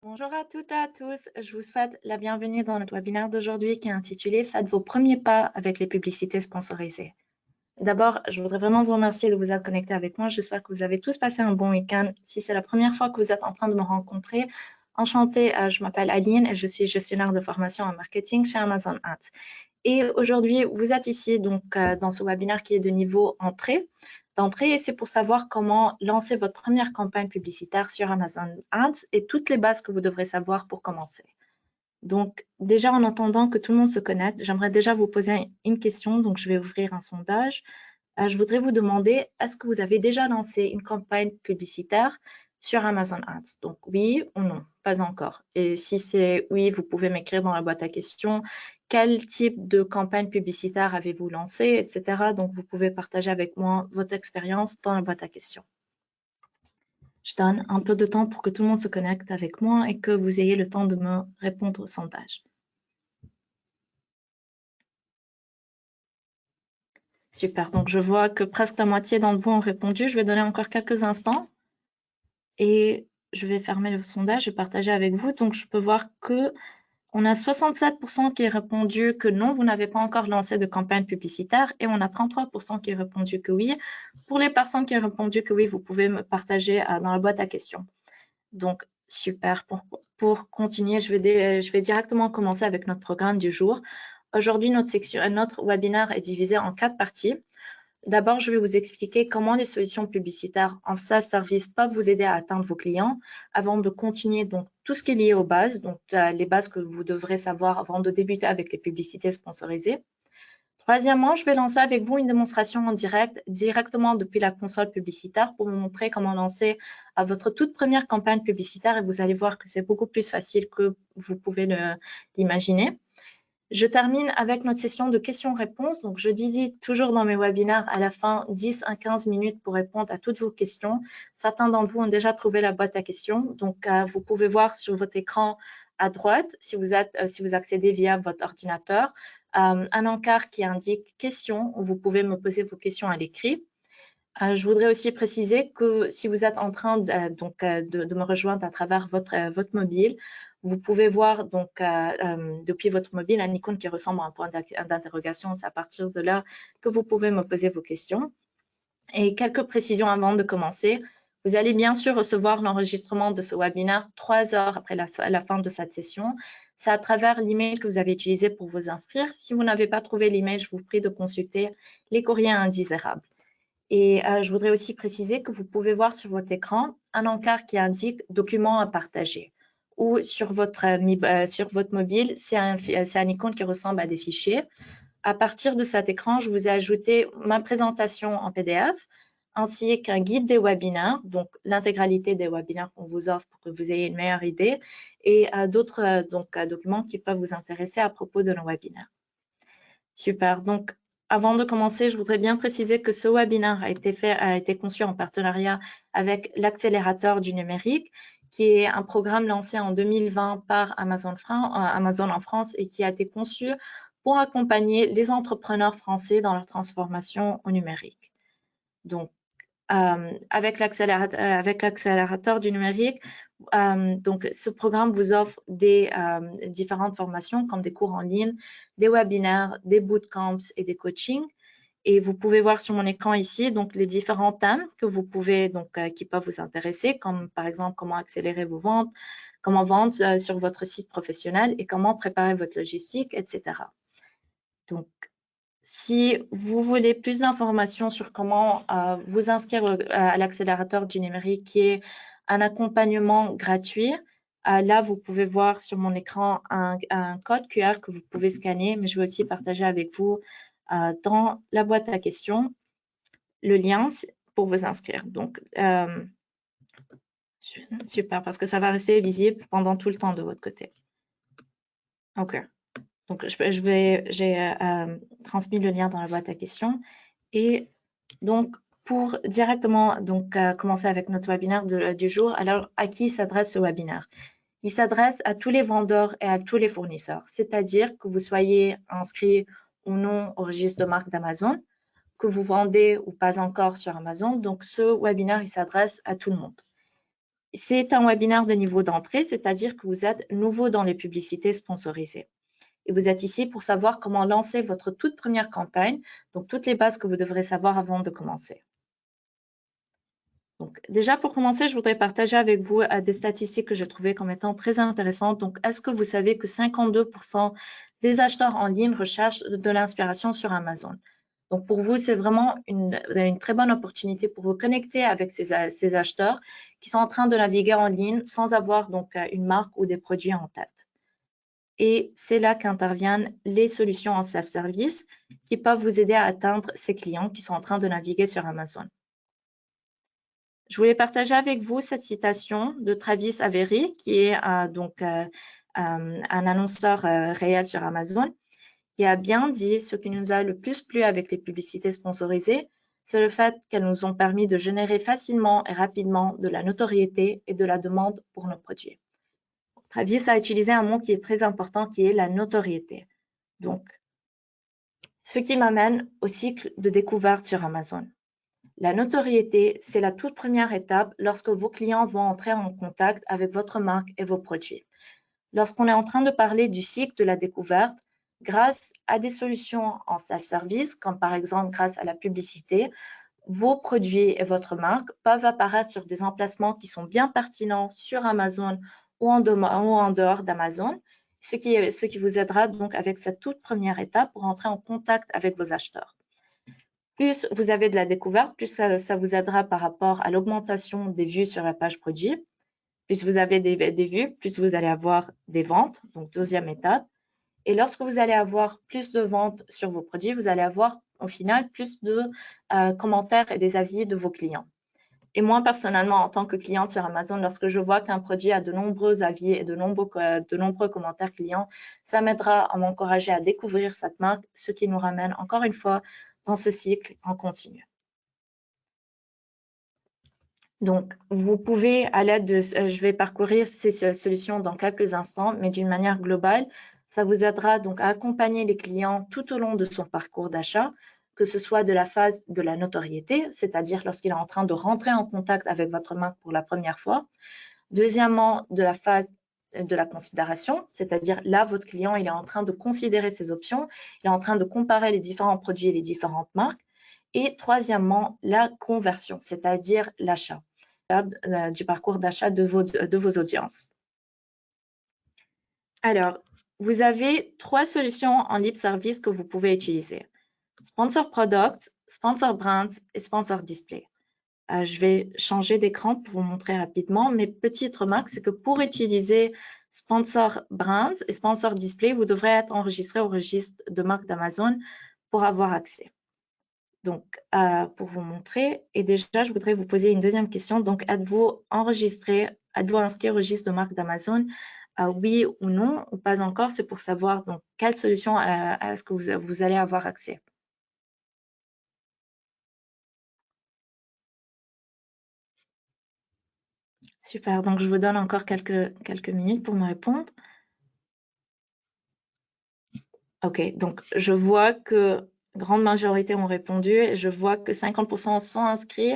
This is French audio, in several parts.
Bonjour à toutes et à tous, je vous souhaite la bienvenue dans notre webinaire d'aujourd'hui qui est intitulé Faites vos premiers pas avec les publicités sponsorisées. D'abord, je voudrais vraiment vous remercier de vous être connectés avec moi. J'espère que vous avez tous passé un bon week-end. Si c'est la première fois que vous êtes en train de me rencontrer, enchantée, je m'appelle Aline et je suis gestionnaire de formation en marketing chez Amazon Ads. Et aujourd'hui, vous êtes ici donc dans ce webinaire qui est de niveau d'entrée, et c'est pour savoir comment lancer votre première campagne publicitaire sur Amazon Ads et toutes les bases que vous devrez savoir pour commencer. Donc, déjà, en attendant que tout le monde se connecte, j'aimerais déjà vous poser une question. Donc, je vais ouvrir un sondage. Je voudrais vous demander, est-ce que vous avez déjà lancé une campagne publicitaire sur Amazon Ads? Donc, oui ou non? Pas encore. Et si c'est oui, vous pouvez m'écrire dans la boîte à questions quel type de campagne publicitaire avez-vous lancé, etc. Donc, vous pouvez partager avec moi votre expérience dans la boîte à questions. Je donne un peu de temps pour que tout le monde se connecte avec moi et que vous ayez le temps de me répondre au sondage. Super, donc je vois que presque la moitié d'entre vous ont répondu. Je vais donner encore quelques instants et je vais fermer le sondage et partager avec vous. Donc, je peux voir que on a 67% qui ont répondu que non, vous n'avez pas encore lancé de campagne publicitaire et on a 33% qui ont répondu que oui. Pour les personnes qui ont répondu que oui, vous pouvez me partager dans la boîte à questions. Donc, super. Pour continuer, je vais directement commencer avec notre programme du jour. Aujourd'hui, notre webinaire est divisé en 4 parties. D'abord, je vais vous expliquer comment les solutions publicitaires en self-service peuvent vous aider à atteindre vos clients avant de continuer donc tout ce qui est lié aux bases, donc les bases que vous devrez savoir avant de débuter avec les publicités sponsorisées. Troisièmement, je vais lancer avec vous une démonstration en direct directement depuis la console publicitaire pour vous montrer comment lancer votre toute première campagne publicitaire et vous allez voir que c'est beaucoup plus facile que vous pouvez l'imaginer. Je termine avec notre session de questions-réponses. Donc, je dis toujours dans mes webinaires à la fin 10 à 15 minutes pour répondre à toutes vos questions. Certains d'entre vous ont déjà trouvé la boîte à questions. Donc, vous pouvez voir sur votre écran à droite, si vous accédez via votre ordinateur, un encart qui indique questions où vous pouvez me poser vos questions à l'écrit. Je voudrais aussi préciser que si vous êtes en train de me rejoindre à travers votre mobile, vous pouvez voir donc depuis votre mobile un icône qui ressemble à un point d'interrogation. C'est à partir de là que vous pouvez me poser vos questions. Et quelques précisions avant de commencer. Vous allez bien sûr recevoir l'enregistrement de ce webinaire 3 heures après la fin de cette session. C'est à travers l'email que vous avez utilisé pour vous inscrire. Si vous n'avez pas trouvé l'email, je vous prie de consulter les courriers indésirables. Et je voudrais aussi préciser que vous pouvez voir sur votre écran un encart qui indique « Documents à partager » ou sur votre mobile, c'est un icône qui ressemble à des fichiers. À partir de cet écran, je vous ai ajouté ma présentation en PDF ainsi qu'un guide des webinaires, donc l'intégralité des webinaires qu'on vous offre pour que vous ayez une meilleure idée et d'autres documents qui peuvent vous intéresser à propos de nos webinaires. Super. Donc, avant de commencer, je voudrais bien préciser que ce webinaire a été conçu en partenariat avec l'accélérateur du numérique, qui est un programme lancé en 2020 par Amazon en France et qui a été conçu pour accompagner les entrepreneurs français dans leur transformation au numérique. Donc, avec l'accélérateur du numérique, donc ce programme vous offre des différentes formations comme des cours en ligne, des webinaires, des bootcamps et des coachings. Et vous pouvez voir sur mon écran ici donc les différents thèmes que vous pouvez qui peuvent vous intéresser, comme par exemple comment accélérer vos ventes, comment vendre sur votre site professionnel et comment préparer votre logistique, etc. Donc, si vous voulez plus d'informations sur comment vous inscrire à l'accélérateur du numérique, qui est un accompagnement gratuit, là, vous pouvez voir sur mon écran un code QR que vous pouvez scanner, mais je vais aussi partager avec vous dans la boîte à questions le lien pour vous inscrire. Donc, super, parce que ça va rester visible pendant tout le temps de votre côté. OK. Donc, j'ai transmis le lien dans la boîte à questions. Et donc, pour directement commencer avec notre webinaire du jour, alors à qui s'adresse ce webinaire? Il s'adresse à tous les vendeurs et à tous les fournisseurs, c'est-à-dire que vous soyez inscrit ou non au registre de marque d'Amazon, que vous vendez ou pas encore sur Amazon. Donc, ce webinaire, il s'adresse à tout le monde. c'est un webinaire de niveau d'entrée, c'est-à-dire que vous êtes nouveau dans les publicités sponsorisées. Et vous êtes ici pour savoir comment lancer votre toute première campagne, donc toutes les bases que vous devrez savoir avant de commencer. Donc, déjà, pour commencer, je voudrais partager avec vous des statistiques que j'ai trouvées comme étant très intéressantes. Donc, est-ce que vous savez que 52% des acheteurs en ligne recherchent de l'inspiration sur Amazon? Donc, pour vous, c'est vraiment une très bonne opportunité pour vous connecter avec ces acheteurs qui sont en train de naviguer en ligne sans avoir donc une marque ou des produits en tête. Et c'est là qu'interviennent les solutions en self-service qui peuvent vous aider à atteindre ces clients qui sont en train de naviguer sur Amazon. Je voulais partager avec vous cette citation de Travis Avery, qui est un annonceur réel sur Amazon, qui a bien dit ce qui nous a le plus plu avec les publicités sponsorisées, c'est le fait qu'elles nous ont permis de générer facilement et rapidement de la notoriété et de la demande pour nos produits. Travis a utilisé un mot qui est très important, qui est la notoriété. Donc, ce qui m'amène au cycle de découverte sur Amazon. La notoriété, c'est la toute première étape lorsque vos clients vont entrer en contact avec votre marque et vos produits. Lorsqu'on est en train de parler du cycle de la découverte, grâce à des solutions en self-service, comme par exemple grâce à la publicité, vos produits et votre marque peuvent apparaître sur des emplacements qui sont bien pertinents sur Amazon ou en dehors d'Amazon, ce qui vous aidera donc avec cette toute première étape pour entrer en contact avec vos acheteurs. Plus vous avez de la découverte, plus ça vous aidera par rapport à l'augmentation des vues sur la page produit. Plus vous avez des vues, plus vous allez avoir des ventes, donc deuxième étape. Et lorsque vous allez avoir plus de ventes sur vos produits, vous allez avoir au final plus de commentaires et des avis de vos clients. Et moi, personnellement, en tant que cliente sur Amazon, lorsque je vois qu'un produit a de nombreux avis et de nombreux commentaires clients, ça m'aidera à m'encourager à découvrir cette marque, ce qui nous ramène encore une fois dans ce cycle en continu. Donc, vous pouvez, à l'aide de, je vais parcourir ces solutions dans quelques instants, mais d'une manière globale, ça vous aidera donc à accompagner les clients tout au long de son parcours d'achat, que ce soit de la phase de la notoriété, c'est-à-dire lorsqu'il est en train de rentrer en contact avec votre marque pour la première fois. Deuxièmement, de la phase de la considération, c'est-à-dire là, votre client, il est en train de considérer ses options, il est en train de comparer les différents produits et les différentes marques. Et troisièmement, la conversion, c'est-à-dire l'achat, du parcours d'achat de vos audiences. Alors, vous avez trois solutions en libre service que vous pouvez utiliser. Sponsor Product, Sponsor Brands et Sponsor Display. Je vais changer d'écran pour vous montrer rapidement. Mais petite remarque, c'est que pour utiliser Sponsor Brands et Sponsor Display, vous devrez être enregistré au registre de marque d'Amazon pour avoir accès. Donc, pour vous montrer, et déjà, je voudrais vous poser une deuxième question. Donc, êtes-vous enregistré, êtes-vous inscrit au registre de marque d'Amazon? Oui ou non, ou pas encore? C'est pour savoir donc quelle solution est-ce que vous allez avoir accès. Super, donc je vous donne encore quelques minutes pour me répondre. Ok, donc je vois que grande majorité ont répondu et je vois que 50% sont inscrits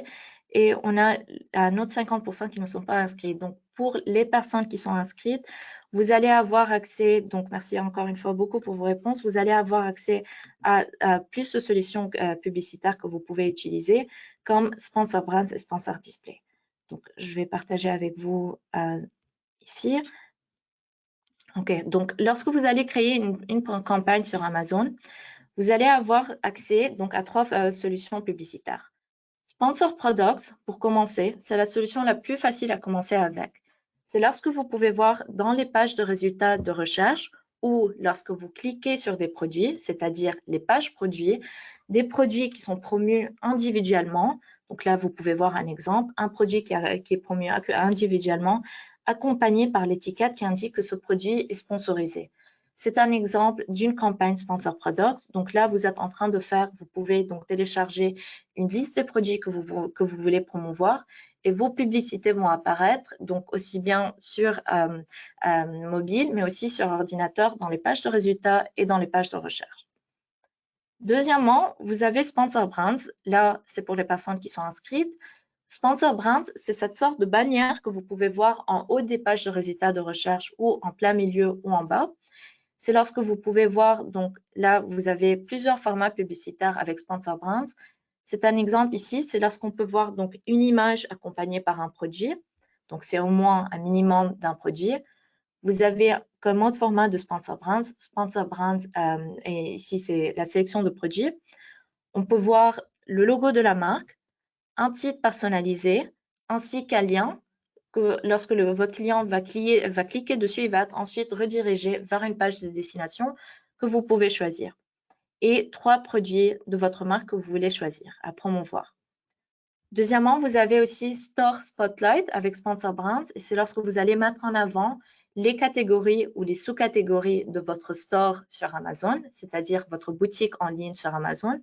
et on a un autre 50% qui ne sont pas inscrits. Donc pour les personnes qui sont inscrites, vous allez avoir accès, donc merci encore une fois beaucoup pour vos réponses, vous allez avoir accès à plus de solutions publicitaires que vous pouvez utiliser comme Sponsor Brands et Sponsor Display. Donc je vais partager avec vous ici. Ok, donc lorsque vous allez créer une campagne sur Amazon, vous allez avoir accès donc à trois solutions publicitaires. Sponsor Products, pour commencer, c'est la solution la plus facile à commencer avec. C'est lorsque vous pouvez voir dans les pages de résultats de recherche ou lorsque vous cliquez sur des produits, c'est-à-dire les pages produits, des produits qui sont promus individuellement. Donc là, vous pouvez voir un exemple, un produit qui est promu individuellement, accompagné par l'étiquette qui indique que ce produit est sponsorisé. C'est un exemple d'une campagne Sponsor Products. Donc là, vous êtes en train de faire, vous pouvez donc télécharger une liste des produits que vous voulez promouvoir et vos publicités vont apparaître, donc aussi bien sur mobile, mais aussi sur ordinateur dans les pages de résultats et dans les pages de recherche. Deuxièmement, vous avez Sponsor Brands. Là, c'est pour les personnes qui sont inscrites. Sponsor Brands, c'est cette sorte de bannière que vous pouvez voir en haut des pages de résultats de recherche ou en plein milieu ou en bas. C'est lorsque vous pouvez voir, donc là, vous avez plusieurs formats publicitaires avec Sponsor Brands. C'est un exemple ici, c'est lorsqu'on peut voir donc une image accompagnée par un produit. Donc, c'est au moins un minimum d'un produit. Vous avez comme autre format de Sponsor Brands. Sponsor Brands, et ici, c'est la sélection de produits. On peut voir le logo de la marque, un titre personnalisé, ainsi qu'un lien que lorsque votre client va cliquer dessus, il va être ensuite redirigé vers une page de destination que vous pouvez choisir. Et 3 produits de votre marque que vous voulez choisir à promouvoir. Deuxièmement, vous avez aussi Store Spotlight avec Sponsor Brands. Et c'est lorsque vous allez mettre en avant les catégories ou les sous-catégories de votre store sur Amazon, c'est-à-dire votre boutique en ligne sur Amazon.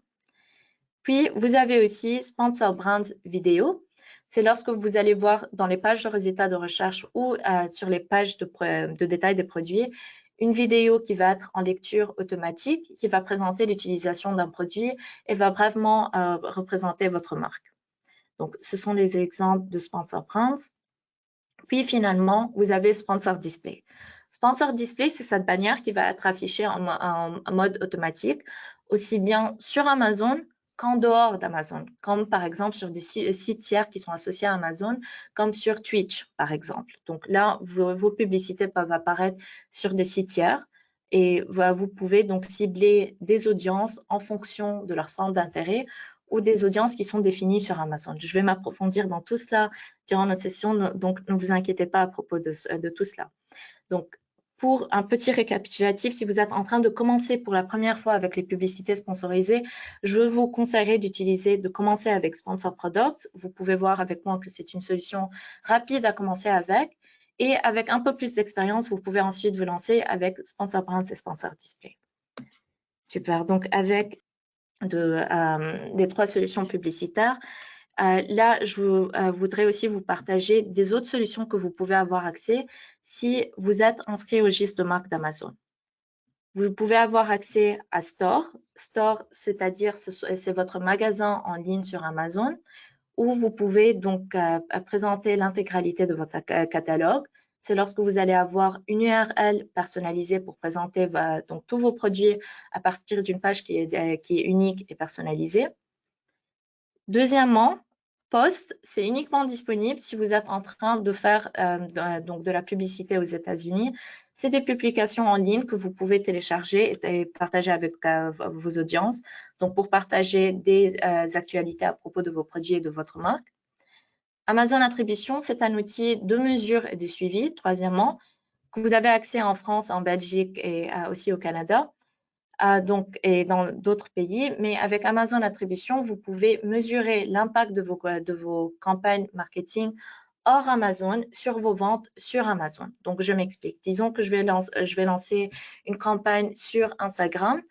Puis, vous avez aussi Sponsor Brands Vidéo. C'est lorsque vous allez voir dans les pages de résultats de recherche ou sur les pages de détail des produits, une vidéo qui va être en lecture automatique, qui va présenter l'utilisation d'un produit et va brièvement représenter votre marque. Donc, ce sont les exemples de Sponsor Brands. Puis, finalement, vous avez Sponsor Display. Sponsor Display, c'est cette bannière qui va être affichée en mode automatique, aussi bien sur Amazon qu'en dehors d'Amazon, comme par exemple sur des sites tiers qui sont associés à Amazon, comme sur Twitch, par exemple. Donc là, vos publicités peuvent apparaître sur des sites tiers et vous pouvez donc cibler des audiences en fonction de leur centre d'intérêt ou des audiences qui sont définies sur Amazon. Je vais m'approfondir dans tout cela durant notre session, donc ne vous inquiétez pas à propos de tout cela. Donc, pour un petit récapitulatif, si vous êtes en train de commencer pour la première fois avec les publicités sponsorisées, je vous conseillerais de commencer avec Sponsor Products. Vous pouvez voir avec moi que c'est une solution rapide à commencer avec. Et avec un peu plus d'expérience, vous pouvez ensuite vous lancer avec Sponsor Brands et Sponsor Display. Super. Donc, avec des 3 solutions publicitaires, là, je voudrais aussi vous partager des autres solutions que vous pouvez avoir accès si vous êtes inscrit au registre de marque d'Amazon. Vous pouvez avoir accès à Store. Store, c'est-à-dire c'est votre magasin en ligne sur Amazon où vous pouvez donc présenter l'intégralité de votre catalogue. C'est lorsque vous allez avoir une URL personnalisée pour présenter donc tous vos produits à partir d'une page qui est unique et personnalisée. Deuxièmement, Post, c'est uniquement disponible si vous êtes en train de faire donc de la publicité aux États-Unis. C'est des publications en ligne que vous pouvez télécharger et partager avec vos audiences. Donc, pour partager des actualités à propos de vos produits et de votre marque. Amazon Attribution, c'est un outil de mesure et de suivi. Troisièmement, que vous avez accès en France, en Belgique et aussi au Canada. Donc, et dans d'autres pays, mais avec Amazon Attribution, vous pouvez mesurer l'impact de vos campagnes marketing hors Amazon sur vos ventes sur Amazon. Donc, je m'explique. Disons que je vais lancer une campagne sur Instagram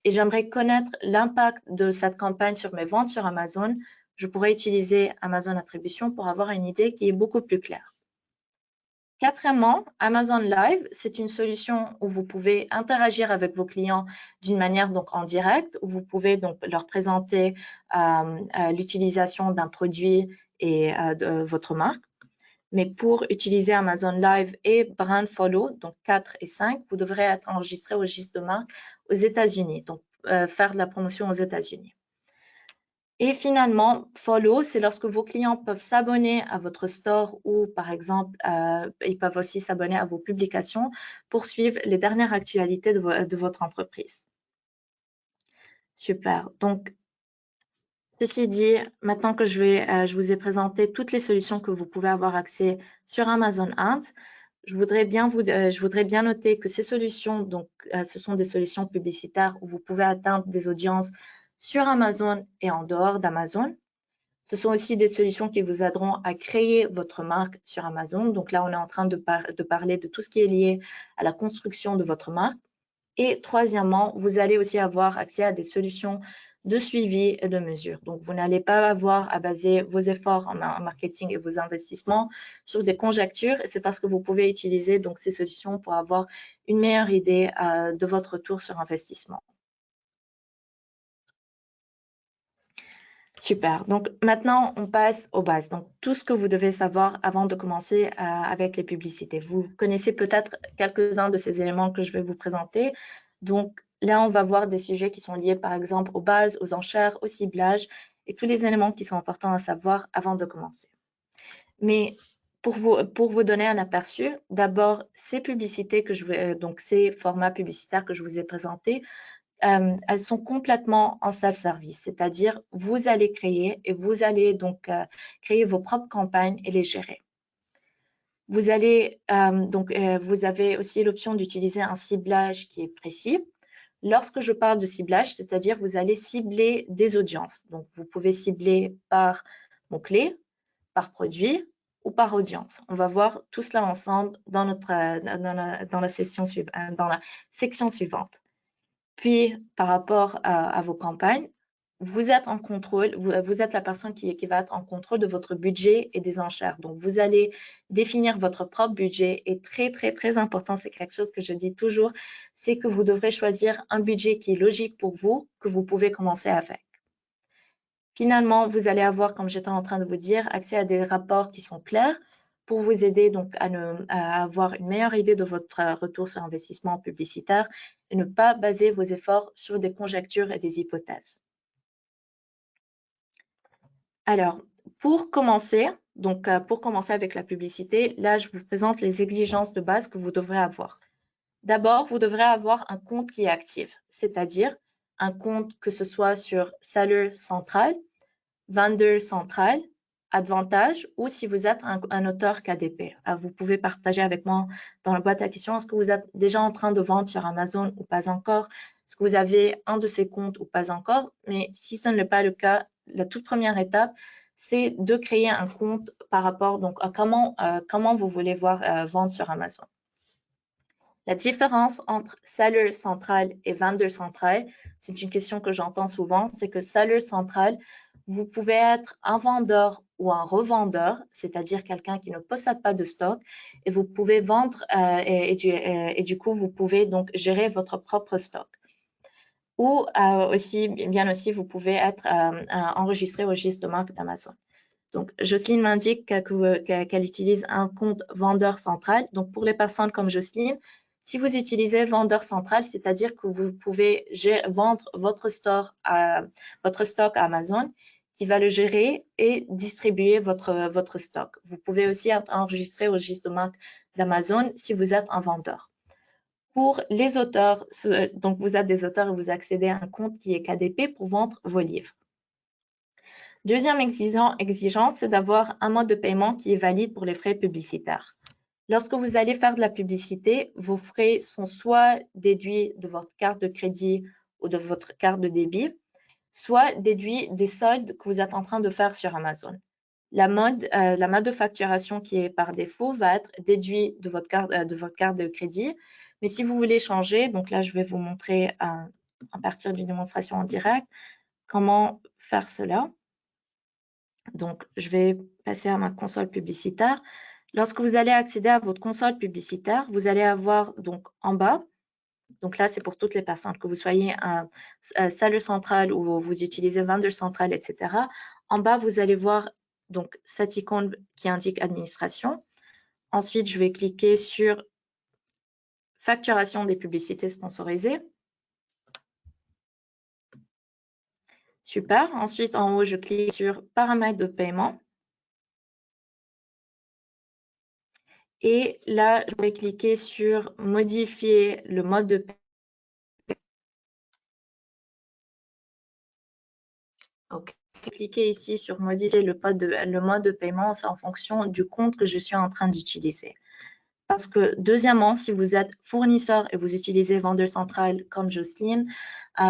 et j'aimerais connaître l'impact de cette campagne sur mes ventes sur Amazon. Je pourrais utiliser Amazon Attribution pour avoir une idée qui est beaucoup plus claire. Quatrièmement, Amazon Live, c'est une solution où vous pouvez interagir avec vos clients d'une manière donc en direct, où vous pouvez donc leur présenter l'utilisation d'un produit et de votre marque. Mais pour utiliser Amazon Live et Brand Follow, donc 4 et 5, vous devrez être enregistré au registre de marque aux États-Unis, donc faire de la promotion aux États-Unis. Et finalement, Follow, c'est lorsque vos clients peuvent s'abonner à votre store ou, par exemple, ils peuvent aussi s'abonner à vos publications pour suivre les dernières actualités de votre entreprise. Super. Donc, ceci dit, maintenant que je vous ai présenté toutes les solutions que vous pouvez avoir accès sur Amazon Ads, je voudrais bien noter que ces solutions, donc, ce sont des solutions publicitaires où vous pouvez atteindre des audiences sur Amazon et en dehors d'Amazon. Ce sont aussi des solutions qui vous aideront à créer votre marque sur Amazon. Donc là, on est en train de parler de tout ce qui est lié à la construction de votre marque. Et troisièmement, vous allez aussi avoir accès à des solutions de suivi et de mesure. Donc, vous n'allez pas avoir à baser vos efforts en marketing et vos investissements sur des conjectures. Et c'est parce que vous pouvez utiliser donc ces solutions pour avoir une meilleure idée de votre retour sur investissement. Super. Donc maintenant, on passe aux bases. Donc tout ce que vous devez savoir avant de commencer avec les publicités. Vous connaissez peut-être quelques-uns de ces éléments que je vais vous présenter. Donc là, on va voir des sujets qui sont liés par exemple aux bases, aux enchères, au ciblage et tous les éléments qui sont importants à savoir avant de commencer. Mais pour vous donner un aperçu, d'abord, ces publicités que donc ces formats publicitaires que je vous ai présentés, elles sont complètement en self-service, c'est-à-dire vous allez créer et vous allez donc créer vos propres campagnes et les gérer. Vous allez vous avez aussi l'option d'utiliser un ciblage qui est précis. Lorsque je parle de ciblage, c'est-à-dire vous allez cibler des audiences. Donc vous pouvez cibler par mots-clés, par produit ou par audience. On va voir tout cela ensemble dans la section suivante. Puis, par rapport à vos campagnes, vous êtes en contrôle, vous êtes la personne qui va être en contrôle de votre budget et des enchères. Donc, vous allez définir votre propre budget et très, très, très important, c'est quelque chose que je dis toujours, c'est que vous devrez choisir un budget qui est logique pour vous, que vous pouvez commencer avec. Finalement, vous allez avoir, comme j'étais en train de vous dire, accès à des rapports qui sont clairs pour vous aider donc à avoir une meilleure idée de votre retour sur investissement publicitaire et ne pas baser vos efforts sur des conjectures et des hypothèses. Alors, pour commencer avec la publicité, là, je vous présente les exigences de base que vous devrez avoir. D'abord, vous devrez avoir un compte qui est actif, c'est-à-dire un compte que ce soit sur Seller Central, Vendeur Central, Advantage ou si vous êtes un auteur KDP. Alors, vous pouvez partager avec moi dans la boîte à questions, est-ce que vous êtes déjà en train de vendre sur Amazon ou pas encore? Est-ce que vous avez un de ces comptes ou pas encore? Mais si ce n'est pas le cas, la toute première étape, c'est de créer un compte par rapport donc, à comment vous voulez voir vendre sur Amazon. La différence entre Seller Central et Vendeur Central, c'est une question que j'entends souvent, c'est que Seller Central, vous pouvez être un vendeur ou un revendeur, c'est-à-dire quelqu'un qui ne possède pas de stock, et vous pouvez vendre et du coup, vous pouvez donc gérer votre propre stock. Ou bien aussi, vous pouvez être enregistré au registre de marque d'Amazon. Donc, Jocelyne m'indique qu'elle utilise un compte vendeur central. Donc, pour les personnes comme Jocelyne, si vous utilisez vendeur central, c'est-à-dire que vous pouvez vendre votre stock à Amazon, qui va le gérer et distribuer votre stock. Vous pouvez aussi être enregistré au registre de marque d'Amazon si vous êtes un vendeur. Pour les auteurs, donc vous êtes des auteurs et vous accédez à un compte qui est KDP pour vendre vos livres. Deuxième exigence, c'est d'avoir un mode de paiement qui est valide pour les frais publicitaires. Lorsque vous allez faire de la publicité, vos frais sont soit déduits de votre carte de crédit ou de votre carte de débit, soit déduits des soldes que vous êtes en train de faire sur Amazon. La mode de facturation qui est par défaut va être déduite de votre carte de crédit. Mais si vous voulez changer, donc là, je vais vous montrer à partir d'une démonstration en direct comment faire cela. Donc, je vais passer à ma console publicitaire. Lorsque vous allez accéder à votre console publicitaire, vous allez avoir donc en bas, donc là, c'est pour toutes les personnes, que vous soyez un Seller Central ou vous utilisez Vendeur Central, etc. En bas, vous allez voir donc cette icône qui indique administration. Ensuite, je vais cliquer sur facturation des publicités sponsorisées. Super. Ensuite, en haut, je clique sur paramètres de paiement. Et là, je vais cliquer sur modifier le mode de paiement. Ok. Cliquez ici sur modifier le mode de paiement, c'est en fonction du compte que je suis en train d'utiliser. Parce que deuxièmement, si vous êtes fournisseur et vous utilisez vendeur central comme Jocelyne,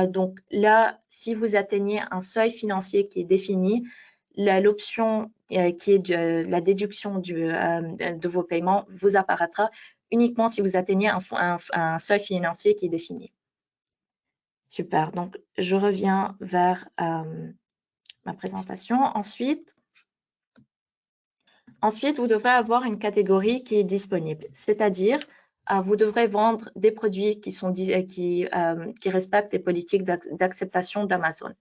donc là, si vous atteignez un seuil financier qui est défini, l'option qui est de la déduction de vos paiements vous apparaîtra uniquement si vous atteignez un seuil financier qui est défini. Super, donc je reviens vers ma présentation. Ensuite, vous devrez avoir une catégorie qui est disponible, c'est-à-dire vous devrez vendre des produits qui respectent les politiques d'acceptation d'Amazon.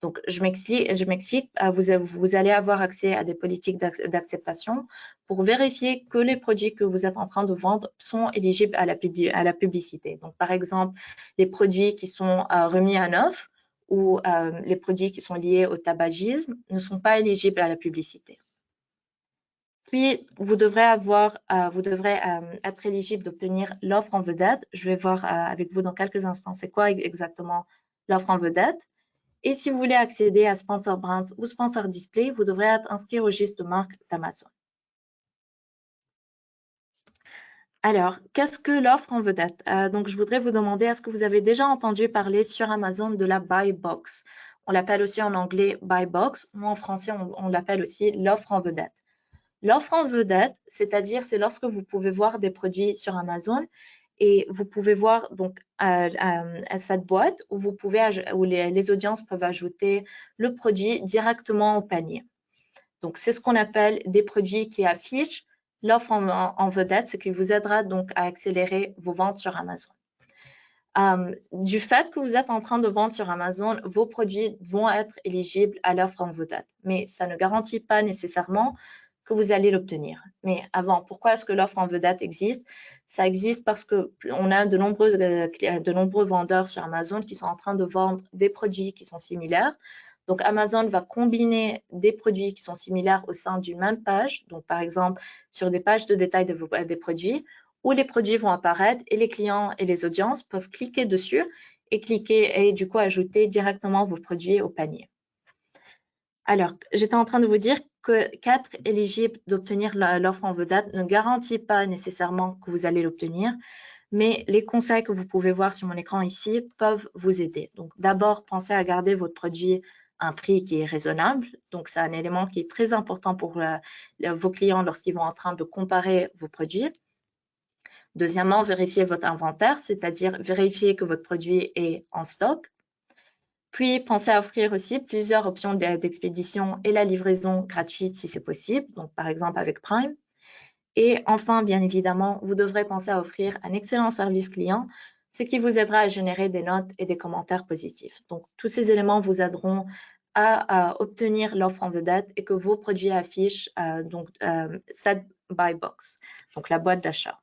Donc, je m'explique, vous allez avoir accès à des politiques d'acceptation pour vérifier que les produits que vous êtes en train de vendre sont éligibles à la publicité. Donc, par exemple, les produits qui sont remis à neuf ou les produits qui sont liés au tabagisme ne sont pas éligibles à la publicité. Puis, vous devrez être éligible d'obtenir l'offre en vedette. Je vais voir avec vous dans quelques instants c'est quoi exactement l'offre en vedette. Et si vous voulez accéder à Sponsor Brands ou Sponsor Display, vous devrez être inscrit au registre de marque d'Amazon. Alors, qu'est-ce que l'offre en vedette? Donc, je voudrais vous demander, est-ce que vous avez déjà entendu parler sur Amazon de la Buy Box? On l'appelle aussi en anglais Buy Box, ou en français, on l'appelle aussi l'offre en vedette. L'offre en vedette, c'est-à-dire, c'est lorsque vous pouvez voir des produits sur Amazon et vous pouvez voir donc à cette boîte où les audiences peuvent ajouter le produit directement au panier. Donc, c'est ce qu'on appelle des produits qui affichent l'offre en vedette, ce qui vous aidera donc à accélérer vos ventes sur Amazon. Du fait que vous êtes en train de vendre sur Amazon, vos produits vont être éligibles à l'offre en vedette, mais ça ne garantit pas nécessairement que vous allez l'obtenir. Mais avant, pourquoi est-ce que l'offre en vedette existe? Ça existe parce qu'on a de nombreux vendeurs sur Amazon qui sont en train de vendre des produits qui sont similaires. Donc, Amazon va combiner des produits qui sont similaires au sein d'une même page. Donc, par exemple, sur des pages de détail des produits, où les produits vont apparaître et les clients et les audiences peuvent cliquer dessus et du coup ajouter directement vos produits au panier. Alors, j'étais en train de vous dire que qu'être éligible d'obtenir l'offre en vedette ne garantit pas nécessairement que vous allez l'obtenir, mais les conseils que vous pouvez voir sur mon écran ici peuvent vous aider. Donc, d'abord, pensez à garder votre produit à un prix qui est raisonnable. Donc, c'est un élément qui est très important pour vos clients lorsqu'ils vont en train de comparer vos produits. Deuxièmement, vérifiez votre inventaire, c'est-à-dire vérifier que votre produit est en stock. Puis, pensez à offrir aussi plusieurs options d'expédition et la livraison gratuite si c'est possible, donc par exemple avec Prime. Et enfin, bien évidemment, vous devrez penser à offrir un excellent service client, ce qui vous aidera à générer des notes et des commentaires positifs. Donc, tous ces éléments vous aideront à obtenir l'offre en vedette et que vos produits affichent cette buy box, donc la boîte d'achat.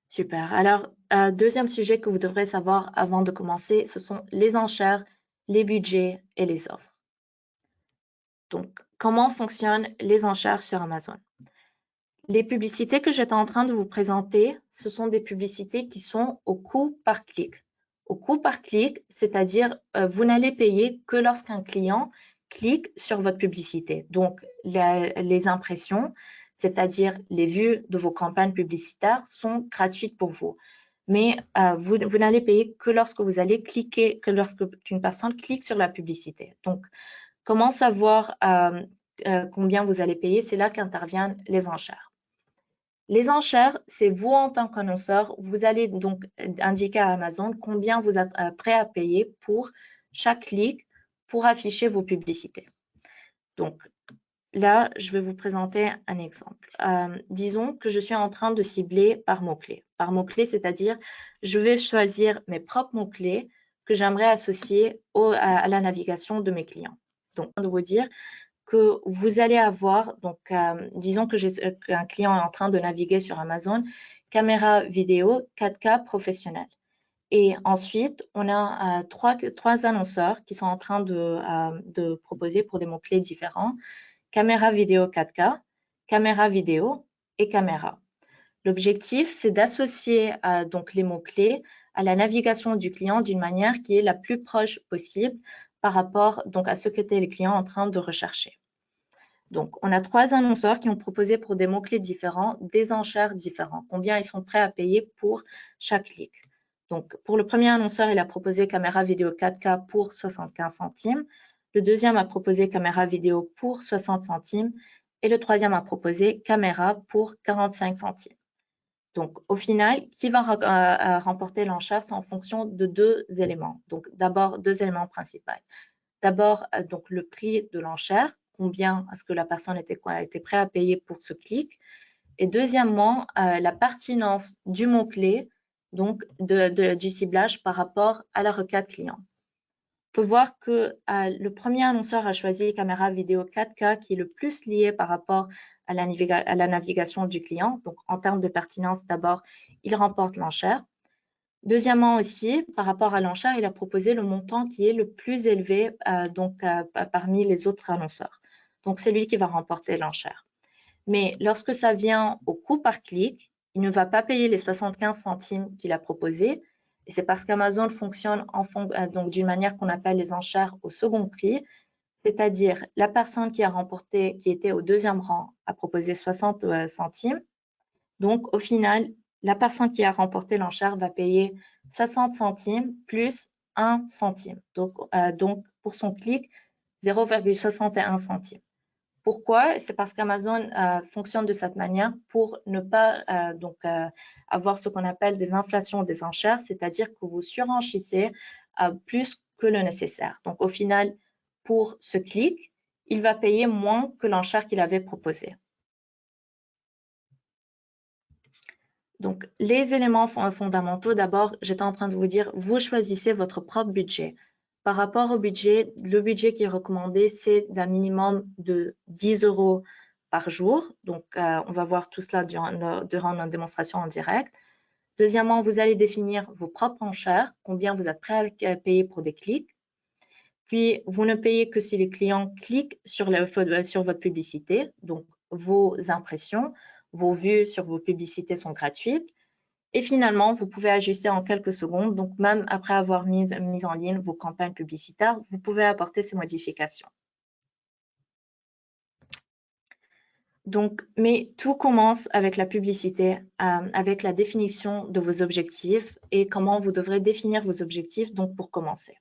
Super. Alors, deuxième sujet que vous devrez savoir avant de commencer, ce sont les enchères, les budgets et les offres. Donc, comment fonctionnent les enchères sur Amazon? Les publicités que j'étais en train de vous présenter, ce sont des publicités qui sont au coût par clic. Au coût par clic, c'est-à-dire vous n'allez payer que lorsqu'un client clique sur votre publicité. Donc, les impressions, c'est-à-dire les vues de vos campagnes publicitaires sont gratuites pour vous. Mais vous n'allez payer que lorsque vous allez cliquer, que lorsque une personne clique sur la publicité. Donc, comment savoir combien vous allez payer? C'est là qu'interviennent les enchères. Les enchères, c'est vous en tant qu'annonceur, vous allez donc indiquer à Amazon combien vous êtes prêt à payer pour chaque clic pour afficher vos publicités. Donc, là, je vais vous présenter un exemple. Disons que je suis en train de cibler par mots-clés. Par mots-clés, c'est-à-dire, je vais choisir mes propres mots-clés que j'aimerais associer à la navigation de mes clients. Donc, de vous dire que vous allez avoir, donc, disons qu'un client est en train de naviguer sur Amazon, caméra vidéo 4K professionnelle. Et ensuite, on a trois annonceurs qui sont en train de proposer pour des mots-clés différents caméra vidéo 4K, caméra vidéo et caméra. L'objectif, c'est d'associer donc les mots-clés à la navigation du client d'une manière qui est la plus proche possible par rapport donc, à ce qu'était le client en train de rechercher. Donc, on a trois annonceurs qui ont proposé pour des mots-clés différents des enchères différentes, combien ils sont prêts à payer pour chaque clic. Donc, pour le premier annonceur, il a proposé caméra vidéo 4K pour 75 centimes. Le deuxième a proposé caméra vidéo pour 60 centimes. Et le troisième a proposé caméra pour 45 centimes. Donc, au final, qui va remporter l'enchère, c'est en fonction de deux éléments. Donc, d'abord, deux éléments principaux. D'abord, donc, le prix de l'enchère, combien est-ce que la personne était prête à payer pour ce clic. Et deuxièmement, la pertinence du mot-clé donc du ciblage par rapport à la requête client. On peut voir que le premier annonceur a choisi caméra vidéo 4K qui est le plus lié par rapport à la navigation du client. Donc, en termes de pertinence, d'abord, il remporte l'enchère. Deuxièmement aussi, par rapport à l'enchère, il a proposé le montant qui est le plus élevé parmi les autres annonceurs. Donc, c'est lui qui va remporter l'enchère. Mais lorsque ça vient au coût par clic, il ne va pas payer les 75 centimes qu'il a proposé. Et c'est parce qu'Amazon fonctionne donc d'une manière qu'on appelle les enchères au second prix, c'est-à-dire la personne qui a remporté, qui était au deuxième rang, a proposé 60 centimes. Donc, au final, la personne qui a remporté l'enchère va payer 60 centimes plus 1 centime. Donc pour son clic, 0,61 centimes. Pourquoi? C'est parce qu'Amazon fonctionne de cette manière pour ne pas avoir ce qu'on appelle des inflations des enchères, c'est-à-dire que vous surenchissez plus que le nécessaire. Donc, au final, pour ce clic, il va payer moins que l'enchère qu'il avait proposée. Donc, les éléments fondamentaux, d'abord, j'étais en train de vous dire, vous choisissez votre propre budget. Par rapport au budget, le budget qui est recommandé, c'est d'un minimum de 10 € par jour. Donc, on va voir tout cela durant notre démonstration en direct. Deuxièmement, vous allez définir vos propres enchères, combien vous êtes prêt à payer pour des clics. Puis, vous ne payez que si les clients cliquent sur votre publicité, donc vos impressions, vos vues sur vos publicités sont gratuites. Et finalement, vous pouvez ajuster en quelques secondes. Donc, même après avoir mis en ligne vos campagnes publicitaires, vous pouvez apporter ces modifications. Donc, mais tout commence avec la publicité, avec la définition de vos objectifs et comment vous devrez définir vos objectifs, donc pour commencer.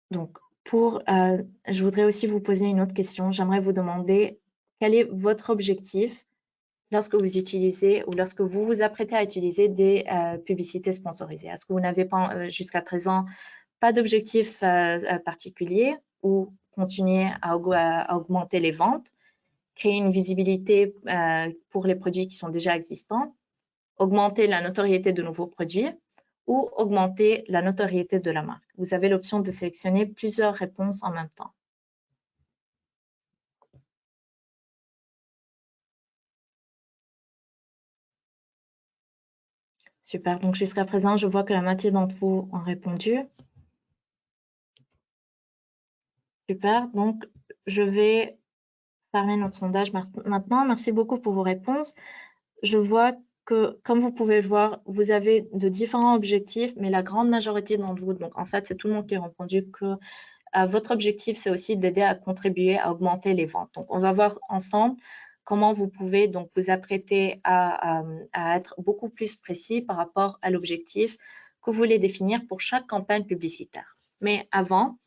Donc, je voudrais aussi vous poser une autre question. J'aimerais vous demander quel est votre objectif lorsque vous utilisez ou lorsque vous vous apprêtez à utiliser des publicités sponsorisées. Est-ce que vous n'avez pas jusqu'à présent pas d'objectif particulier ou continuer à augmenter les ventes, créer une visibilité pour les produits qui sont déjà existants, augmenter la notoriété de nouveaux produits ou augmenter la notoriété de la marque? Vous avez l'option de sélectionner plusieurs réponses en même temps. Super, donc jusqu'à présent, je vois que la moitié d'entre vous ont répondu. Super, donc je vais fermer notre sondage maintenant. Merci beaucoup pour vos réponses. Je vois que, comme vous pouvez le voir, vous avez de différents objectifs, mais la grande majorité d'entre vous, donc en fait, c'est tout le monde qui a répondu que votre objectif, c'est aussi d'aider à contribuer à augmenter les ventes. Donc, on va voir ensemble comment vous pouvez donc vous apprêter à être beaucoup plus précis par rapport à l'objectif que vous voulez définir pour chaque campagne publicitaire. Mais avant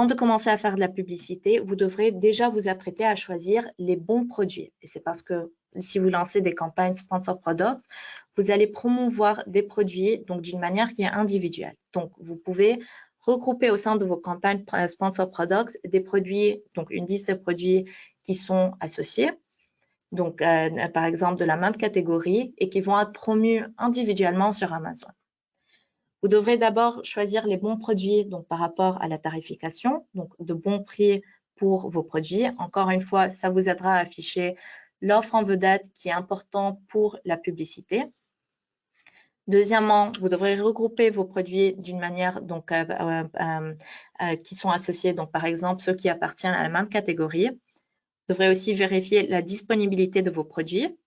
de commencer à faire de la publicité, vous devrez déjà vous apprêter à choisir les bons produits. Et c'est parce que si vous lancez des campagnes Sponsor Products, vous allez promouvoir des produits donc d'une manière qui est individuelle. Donc, vous pouvez regrouper au sein de vos campagnes Sponsor Products des produits, donc une liste de produits qui sont associés, donc par exemple de la même catégorie et qui vont être promus individuellement sur Amazon. Vous devrez d'abord choisir les bons produits donc par rapport à la tarification, donc de bons prix pour vos produits. Encore une fois, ça vous aidera à afficher l'offre en vedette qui est important pour la publicité. Deuxièmement, vous devrez regrouper vos produits d'une manière donc, qui sont associés, donc par exemple ceux qui appartiennent à la même catégorie. Vous devrez aussi vérifier la disponibilité de vos produits.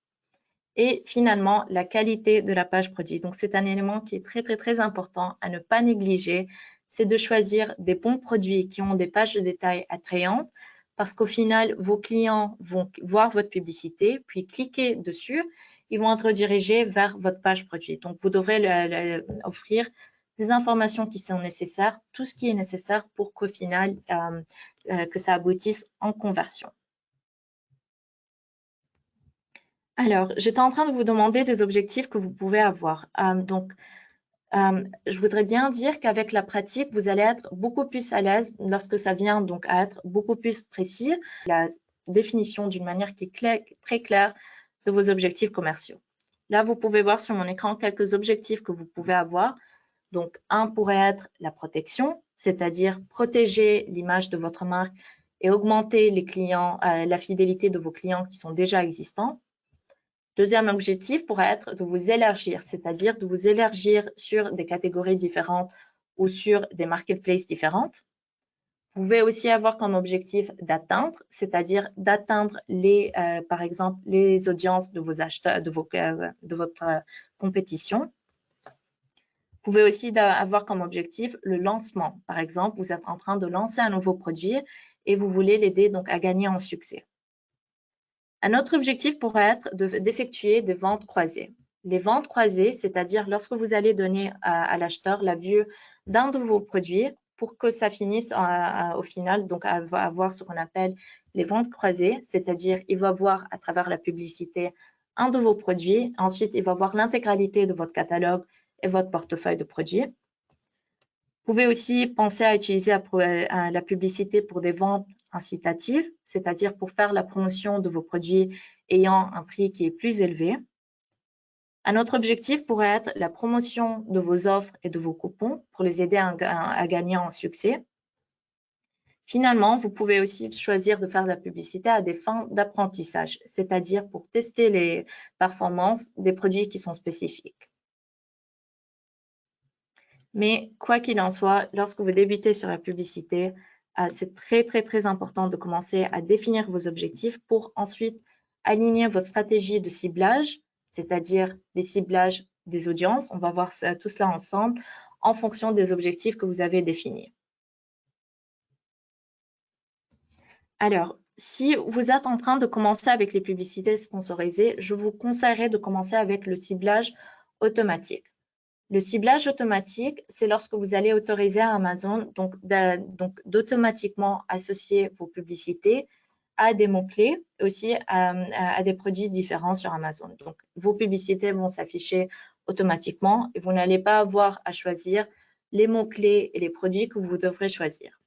Et finalement, la qualité de la page produit. Donc, c'est un élément qui est très, très, très important à ne pas négliger. C'est de choisir des bons produits qui ont des pages de détail attrayantes parce qu'au final, vos clients vont voir votre publicité, puis cliquer dessus. Ils vont être redirigés vers votre page produit. Donc, vous devrez offrir des informations qui sont nécessaires, tout ce qui est nécessaire pour qu'au final, que ça aboutisse en conversion. Alors, j'étais en train de vous demander des objectifs que vous pouvez avoir. Je voudrais bien dire qu'avec la pratique, vous allez être beaucoup plus à l'aise lorsque ça vient donc à être beaucoup plus précis. La définition d'une manière qui est très claire de vos objectifs commerciaux. Là, vous pouvez voir sur mon écran quelques objectifs que vous pouvez avoir. Donc, un pourrait être la protection, c'est-à-dire protéger l'image de votre marque et augmenter les clients, la fidélité de vos clients qui sont déjà existants. Deuxième objectif pourrait être de vous élargir, c'est-à-dire de vous élargir sur des catégories différentes ou sur des marketplaces différentes. Vous pouvez aussi avoir comme objectif d'atteindre, c'est-à-dire d'atteindre par exemple, les audiences de vos acheteurs, de votre compétition. Vous pouvez aussi avoir comme objectif le lancement. Par exemple, vous êtes en train de lancer un nouveau produit et vous voulez l'aider donc à gagner en succès. Un autre objectif pourrait être d'effectuer des ventes croisées. Les ventes croisées, c'est-à-dire lorsque vous allez donner à l'acheteur la vue d'un de vos produits pour que ça finisse au final, donc à avoir ce qu'on appelle les ventes croisées, c'est-à-dire il va voir à travers la publicité un de vos produits, ensuite il va voir l'intégralité de votre catalogue et votre portefeuille de produits. Vous pouvez aussi penser à utiliser la publicité pour des ventes incitatives, c'est-à-dire pour faire la promotion de vos produits ayant un prix qui est plus élevé. Un autre objectif pourrait être la promotion de vos offres et de vos coupons pour les aider à gagner en succès. Finalement, vous pouvez aussi choisir de faire de la publicité à des fins d'apprentissage, c'est-à-dire pour tester les performances des produits qui sont spécifiques. Mais quoi qu'il en soit, lorsque vous débutez sur la publicité, c'est très important de commencer à définir vos objectifs pour ensuite aligner votre stratégie de ciblage, c'est-à-dire les ciblages des audiences. On va voir tout cela ensemble en fonction des objectifs que vous avez définis. Alors, si vous êtes en train de commencer avec les publicités sponsorisées, je vous conseillerais de commencer avec le ciblage automatique. Le ciblage automatique, c'est lorsque vous allez autoriser à Amazon donc d'automatiquement associer vos publicités à des mots-clés, aussi à des produits différents sur Amazon. Donc, vos publicités vont s'afficher automatiquement et vous n'allez pas avoir à choisir les mots-clés et les produits que vous devrez choisir.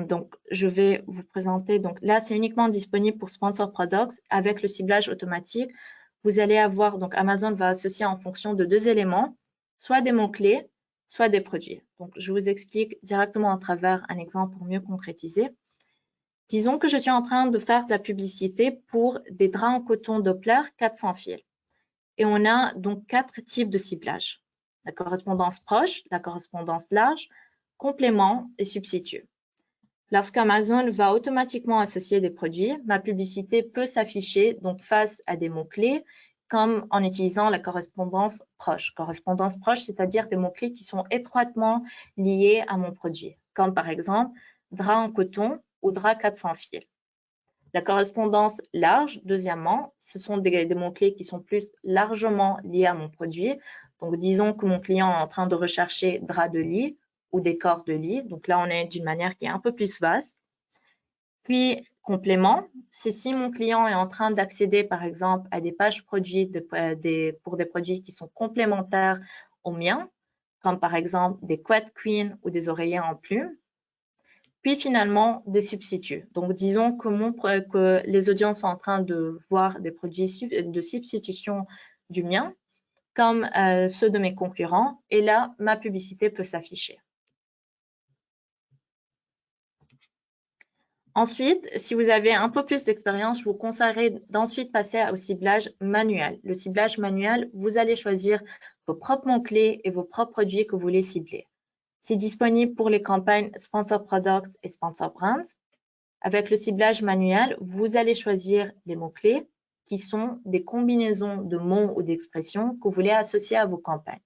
Donc, je vais vous présenter. Donc là, c'est uniquement disponible pour Sponsor Products avec le ciblage automatique. Vous allez avoir, donc Amazon va associer en fonction de deux éléments, soit des mots-clés, soit des produits. Donc, je vous explique directement à travers un exemple pour mieux concrétiser. Disons que je suis en train de faire de la publicité pour des draps en coton Doppler 400 fils. Et on a donc 4 types de ciblage. La correspondance proche, la correspondance large, complément et substitut. Lorsqu'Amazon va automatiquement associer des produits, ma publicité peut s'afficher donc face à des mots-clés comme en utilisant la correspondance proche. Correspondance proche, c'est-à-dire des mots-clés qui sont étroitement liés à mon produit, comme par exemple drap en coton ou drap 400 fils. La correspondance large, deuxièmement, ce sont des mots-clés qui sont plus largement liés à mon produit. Donc, disons que mon client est en train de rechercher drap de lit ou décor de lit. Donc là, on est d'une manière qui est un peu plus vaste. Puis, complément, c'est si mon client est en train d'accéder, par exemple, à des pages produits pour des produits qui sont complémentaires aux miens, comme par exemple des couettes queen ou des oreillers en plumes. Puis finalement, des substituts. Donc, disons que les audiences sont en train de voir des produits de substitution du mien, comme ceux de mes concurrents. Et là, ma publicité peut s'afficher. Ensuite, si vous avez un peu plus d'expérience, je vous conseillerais d'ensuite passer au ciblage manuel. Le ciblage manuel, vous allez choisir vos propres mots-clés et vos propres produits que vous voulez cibler. C'est disponible pour les campagnes Sponsor Products et Sponsor Brands. Avec le ciblage manuel, vous allez choisir les mots-clés qui sont des combinaisons de mots ou d'expressions que vous voulez associer à vos campagnes,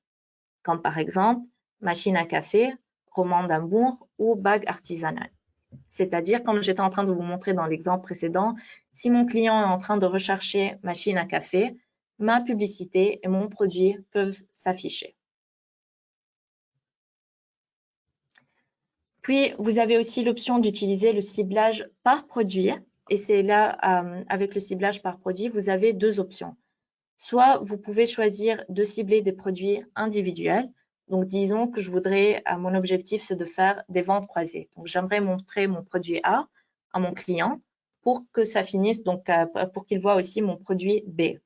comme par exemple machine à café, roman d'amour ou bague artisanale. C'est-à-dire, comme j'étais en train de vous montrer dans l'exemple précédent, si mon client est en train de rechercher machine à café, ma publicité et mon produit peuvent s'afficher. Puis, vous avez aussi l'option d'utiliser le ciblage par produit. Et c'est là, avec le ciblage par produit, vous avez deux options. Soit vous pouvez choisir de cibler des produits individuels. Donc, disons que je voudrais, mon objectif, c'est de faire des ventes croisées. Donc, j'aimerais montrer mon produit A à mon client. pour que ça finisse, donc pour qu'il voit aussi mon produit B.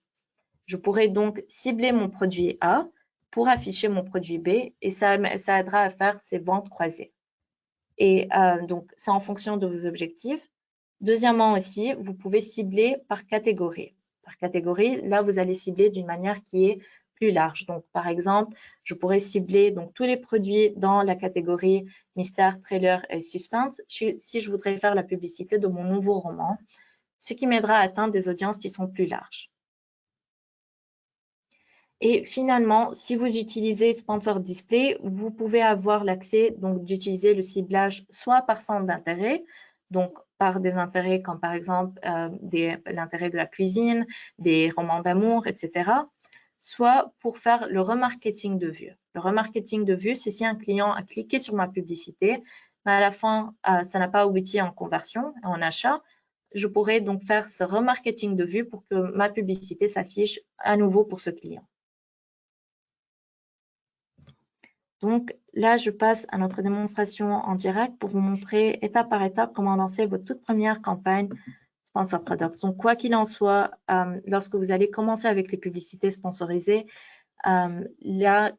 Je pourrais donc cibler mon produit A pour afficher mon produit B et ça aidera à faire ces ventes croisées. Et donc, c'est en fonction de vos objectifs. Deuxièmement aussi, vous pouvez cibler par catégorie. Par catégorie, là, vous allez cibler d'une manière qui est plus large. Donc, par exemple, je pourrais cibler donc, tous les produits dans la catégorie mystère, thriller et suspense si je voudrais faire la publicité de mon nouveau roman, ce qui m'aidera à atteindre des audiences qui sont plus larges. Et finalement, si vous utilisez Sponsor Display, vous pouvez avoir l'accès donc d'utiliser le ciblage soit par centre d'intérêt, donc par des intérêts comme par exemple l'intérêt de la cuisine, des romans d'amour, etc. Soit pour faire le remarketing de vue. Le remarketing de vue, c'est si un client a cliqué sur ma publicité, mais à la fin, ça n'a pas abouti en conversion, en achat. Je pourrais donc faire ce remarketing de vue pour que ma publicité s'affiche à nouveau pour ce client. Donc là, je passe à notre démonstration en direct pour vous montrer étape par étape comment lancer votre toute première campagne Sponsor Products. Donc, quoi qu'il en soit, lorsque vous allez commencer avec les publicités sponsorisées, le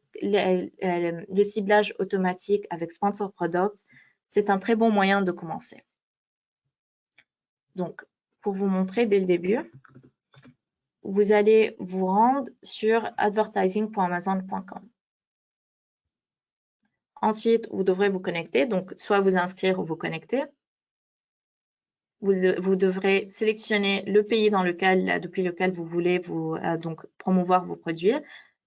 ciblage automatique avec Sponsor Products, c'est un très bon moyen de commencer. Donc, pour vous montrer dès le début, vous allez vous rendre sur advertising.amazon.com. Ensuite, vous devrez vous connecter, donc soit vous inscrire ou vous connecter. Vous devrez sélectionner le pays depuis lequel vous voulez donc promouvoir vos produits.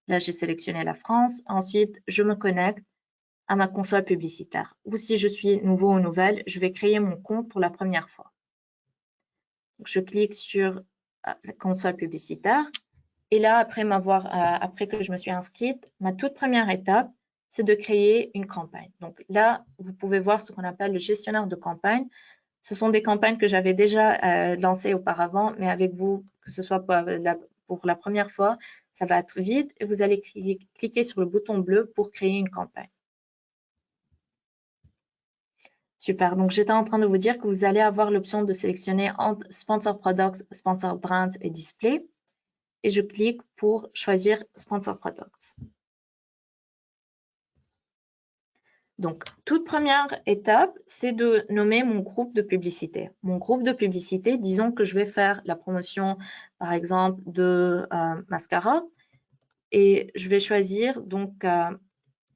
Là, j'ai sélectionné la France. Ensuite, je me connecte à ma console publicitaire. Ou si je suis nouveau ou nouvelle, je vais créer mon compte pour la première fois. Donc, je clique sur la console publicitaire. Et là, après que je me suis inscrite, ma toute première étape, c'est de créer une campagne. Donc là, vous pouvez voir ce qu'on appelle le gestionnaire de campagne. Ce sont des campagnes que j'avais déjà lancées auparavant, mais avec vous, que ce soit pour la première fois, ça va être vite et vous allez cliquer sur le bouton bleu pour créer une campagne. Super, donc j'étais en train de vous dire que vous allez avoir l'option de sélectionner entre Sponsor Products, Sponsor Brands et Display. Et je clique pour choisir Sponsor Products. Donc, toute première étape, c'est de nommer mon groupe de publicité. Mon groupe de publicité, disons que je vais faire la promotion, par exemple, de mascara. Et je vais choisir donc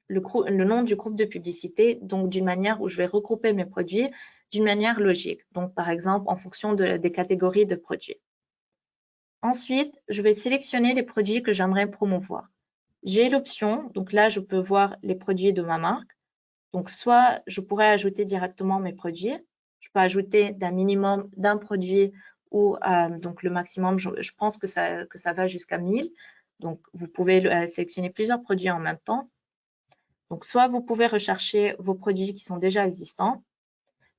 le nom du groupe de publicité, donc d'une manière où je vais regrouper mes produits d'une manière logique. Donc, par exemple, en fonction des catégories de produits. Ensuite, je vais sélectionner les produits que j'aimerais promouvoir. J'ai l'option, donc là, je peux voir les produits de ma marque. Donc, soit je pourrais ajouter directement mes produits. Je peux ajouter d'un minimum d'un produit ou donc le maximum, je pense que ça va jusqu'à 1000. Donc, vous pouvez sélectionner plusieurs produits en même temps. Donc, soit vous pouvez rechercher vos produits qui sont déjà existants,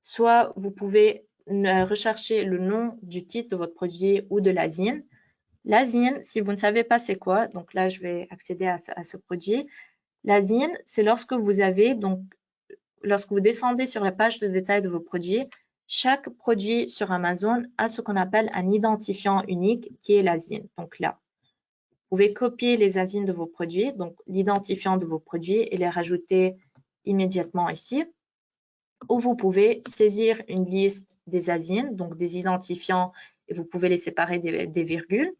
soit vous pouvez rechercher le nom du titre de votre produit ou de la ZIN. La ZIN, si vous ne savez pas c'est quoi, donc là, je vais accéder à ce produit. La ZIN, c'est lorsque vous descendez sur la page de détail de vos produits, chaque produit sur Amazon a ce qu'on appelle un identifiant unique qui est la ZIN. Donc là, vous pouvez copier les ZIN de vos produits, donc l'identifiant de vos produits et les rajouter immédiatement ici. Ou vous pouvez saisir une liste des ZIN, donc des identifiants, et vous pouvez les séparer des virgules.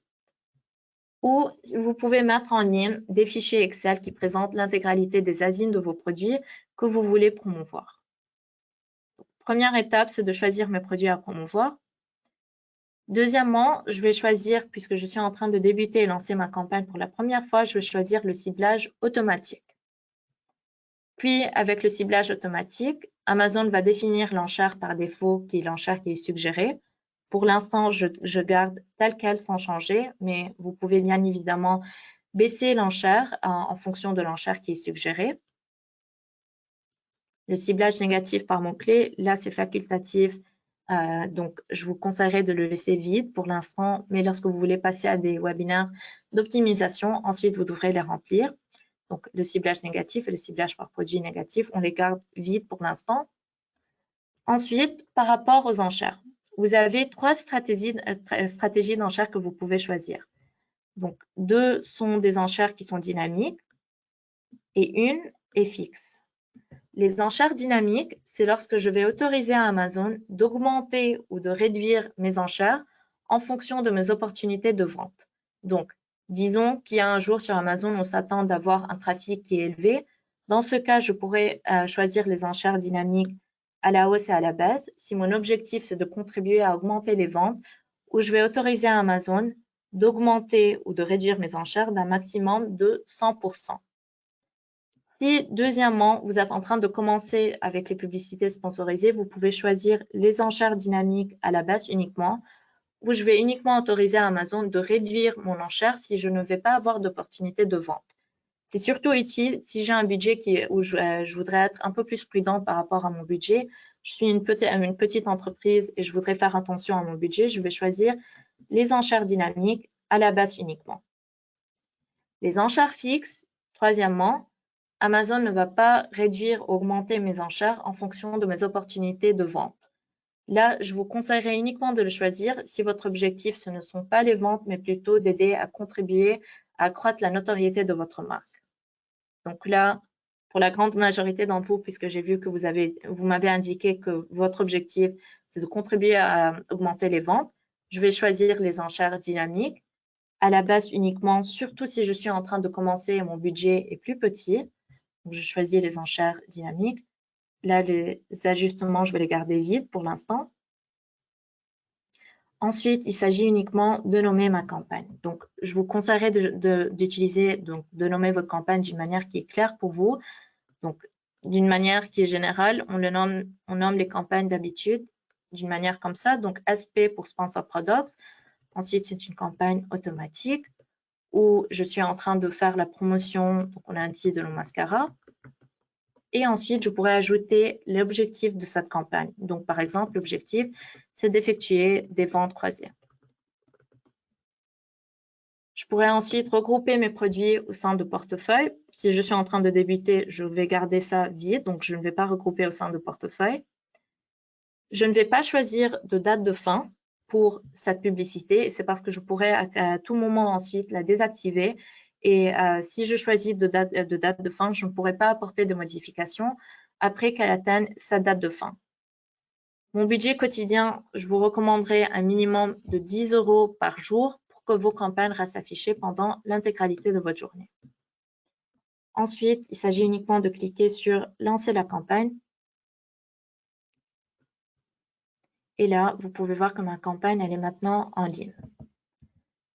Ou vous pouvez mettre en ligne des fichiers Excel qui présentent l'intégralité des ZIN de vos produits que vous voulez promouvoir. Première étape, c'est de choisir mes produits à promouvoir. Deuxièmement, je vais choisir, puisque je suis en train de débuter et lancer ma campagne pour la première fois, je vais choisir le ciblage automatique. Puis, avec le ciblage automatique, Amazon va définir l'enchère par défaut, qui est l'enchère qui est suggérée. Pour l'instant, je garde tel quel sans changer, mais vous pouvez bien évidemment baisser l'enchère en fonction de l'enchère qui est suggérée. Le ciblage négatif par mots-clés, là, c'est facultatif. Donc, je vous conseillerais de le laisser vide pour l'instant, mais lorsque vous voulez passer à des webinaires d'optimisation, ensuite, vous devrez les remplir. Donc, le ciblage négatif et le ciblage par produit négatif, on les garde vides pour l'instant. Ensuite, par rapport aux enchères. vous avez 3 stratégies d'enchères que vous pouvez choisir. Donc, 2 sont des enchères qui sont dynamiques et une est fixe. Les enchères dynamiques, c'est lorsque je vais autoriser à Amazon d'augmenter ou de réduire mes enchères en fonction de mes opportunités de vente. Donc, disons qu'il y a un jour sur Amazon, on s'attend d'avoir un trafic qui est élevé. Dans ce cas, je pourrais choisir les enchères dynamiques à la hausse et à la baisse. Si mon objectif, c'est de contribuer à augmenter les ventes, où je vais autoriser à Amazon d'augmenter ou de réduire mes enchères d'un maximum de 100%. Si, deuxièmement, vous êtes en train de commencer avec les publicités sponsorisées, vous pouvez choisir les enchères dynamiques à la baisse uniquement, où je vais uniquement autoriser à Amazon de réduire mon enchère si je ne vais pas avoir d'opportunité de vente. C'est surtout utile si j'ai un budget où je voudrais être un peu plus prudente par rapport à mon budget. Je suis une petite entreprise et je voudrais faire attention à mon budget. Je vais choisir les enchères dynamiques à la baisse uniquement. Les enchères fixes, troisièmement, Amazon ne va pas réduire ou augmenter mes enchères en fonction de mes opportunités de vente. Là, je vous conseillerais uniquement de le choisir si votre objectif, ce ne sont pas les ventes, mais plutôt d'aider à contribuer à accroître la notoriété de votre marque. Donc là, pour la grande majorité d'entre vous, puisque j'ai vu que vous m'avez indiqué que votre objectif, c'est de contribuer à augmenter les ventes, je vais choisir les enchères dynamiques à la base uniquement, surtout si je suis en train de commencer et mon budget est plus petit. Donc, je choisis les enchères dynamiques. Là, les ajustements, je vais les garder vides pour l'instant. Ensuite, il s'agit uniquement de nommer ma campagne. Donc, je vous conseillerais de nommer votre campagne d'une manière qui est claire pour vous. Donc, d'une manière qui est générale, on nomme les campagnes d'habitude d'une manière comme ça. Donc, SP pour Sponsor Products. Ensuite, c'est une campagne automatique où je suis en train de faire la promotion. Donc, on a un titre de nos mascaras. Et ensuite, je pourrais ajouter l'objectif de cette campagne. Donc, par exemple, l'objectif, c'est d'effectuer des ventes croisées. Je pourrais ensuite regrouper mes produits au sein de portefeuille. Si je suis en train de débuter, je vais garder ça vide, donc je ne vais pas regrouper au sein de portefeuille. Je ne vais pas choisir de date de fin pour cette publicité. C'est parce que je pourrais à tout moment ensuite la désactiver. Et si je choisis de date de fin, je ne pourrai pas apporter de modifications après qu'elle atteigne sa date de fin. Mon budget quotidien, je vous recommanderais un minimum de 10 € par jour pour que vos campagnes restent affichées pendant l'intégralité de votre journée. Ensuite, il s'agit uniquement de cliquer sur « Lancer la campagne ». Et là, vous pouvez voir que ma campagne, elle est maintenant en ligne.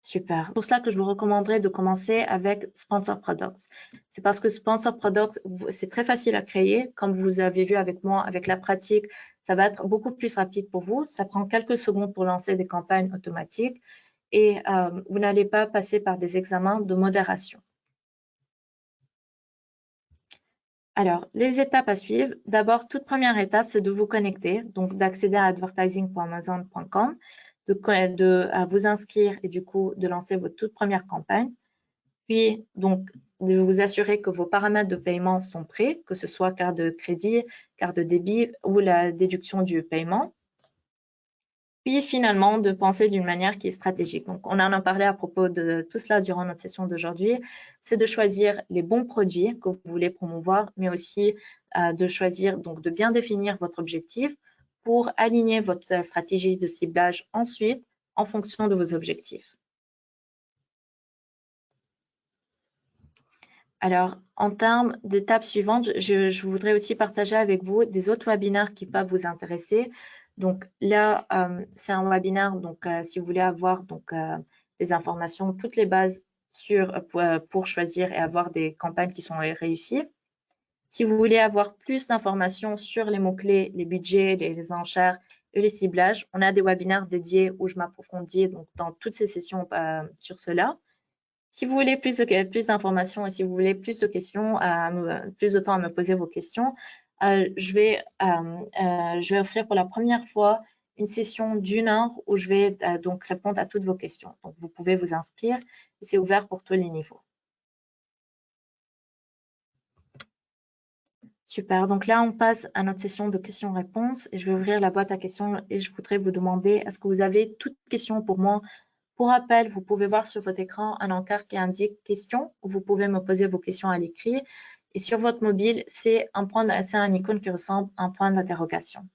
Super. C'est pour cela que je vous recommanderais de commencer avec Sponsor Products. C'est parce que Sponsor Products, c'est très facile à créer. Comme vous avez vu avec moi, avec la pratique, ça va être beaucoup plus rapide pour vous. Ça prend quelques secondes pour lancer des campagnes automatiques et vous n'allez pas passer par des examens de modération. Alors, les étapes à suivre. D'abord, toute première étape, c'est de vous connecter, donc d'accéder à advertising.amazon.com, de vous inscrire et du coup de lancer votre toute première campagne. Puis, donc, de vous assurer que vos paramètres de paiement sont prêts, que ce soit carte de crédit, carte de débit ou la déduction du paiement. Puis, finalement, de penser d'une manière qui est stratégique. Donc, on en a parlé à propos de tout cela durant notre session d'aujourd'hui. C'est de choisir les bons produits que vous voulez promouvoir, mais aussi de choisir, donc de bien définir votre objectif pour aligner votre stratégie de ciblage ensuite en fonction de vos objectifs. Alors, en termes d'étapes suivantes, je voudrais aussi partager avec vous des autres webinaires qui peuvent vous intéresser. Donc là, c'est un webinaire, donc si vous voulez avoir les informations, toutes les bases pour choisir et avoir des campagnes qui sont réussies. Si vous voulez avoir plus d'informations sur les mots-clés, les budgets, les enchères et les ciblages, on a des webinaires dédiés où je m'approfondis dans toutes ces sessions sur cela. Si vous voulez plus d'informations et si vous voulez plus de questions, plus de temps à me poser vos questions, je vais offrir pour la première fois une session d'1 heure où je vais donc répondre à toutes vos questions. Donc, vous pouvez vous inscrire et c'est ouvert pour tous les niveaux. Super, donc là on passe à notre session de questions-réponses et je vais ouvrir la boîte à questions et je voudrais vous demander, est-ce que vous avez toute question pour moi? Pour rappel, vous pouvez voir sur votre écran un encart qui indique questions, vous pouvez me poser vos questions à l'écrit et sur votre mobile, c'est un icône qui ressemble à un point d'interrogation.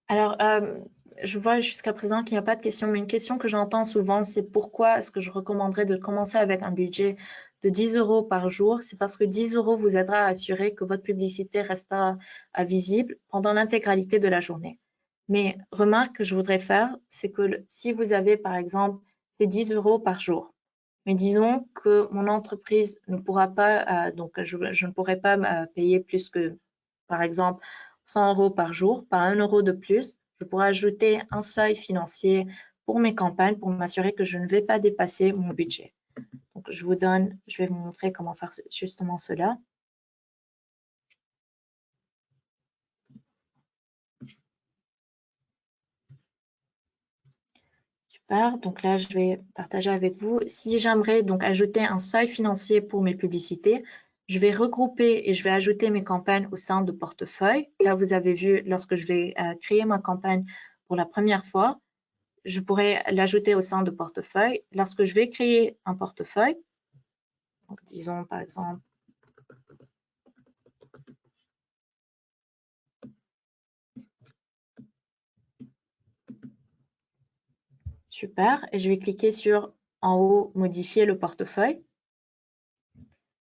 Alors, je vois jusqu'à présent qu'il n'y a pas de question, mais une question que j'entends souvent, c'est pourquoi est-ce que je recommanderais de commencer avec un budget de 10 € par jour? C'est parce que 10 € vous aidera à assurer que votre publicité restera visible pendant l'intégralité de la journée. Mais remarque que je voudrais faire, c'est que si vous avez par exemple ces 10 € par jour, mais disons que mon entreprise ne pourra pas, donc je ne pourrai pas payer plus que, par exemple, 100 € par jour, pas 1 € de plus. Je pourrais ajouter un seuil financier pour mes campagnes pour m'assurer que je ne vais pas dépasser mon budget. Donc, je vais vous montrer comment faire justement cela. Super, donc là, je vais partager avec vous. Si j'aimerais donc ajouter un seuil financier pour mes publicités, je vais regrouper et je vais ajouter mes campagnes au sein de portefeuille. Là, vous avez vu, lorsque je vais créer ma campagne pour la première fois, je pourrais l'ajouter au sein de portefeuille. Lorsque je vais créer un portefeuille, donc disons par exemple, super, et je vais cliquer sur en haut, modifier le portefeuille.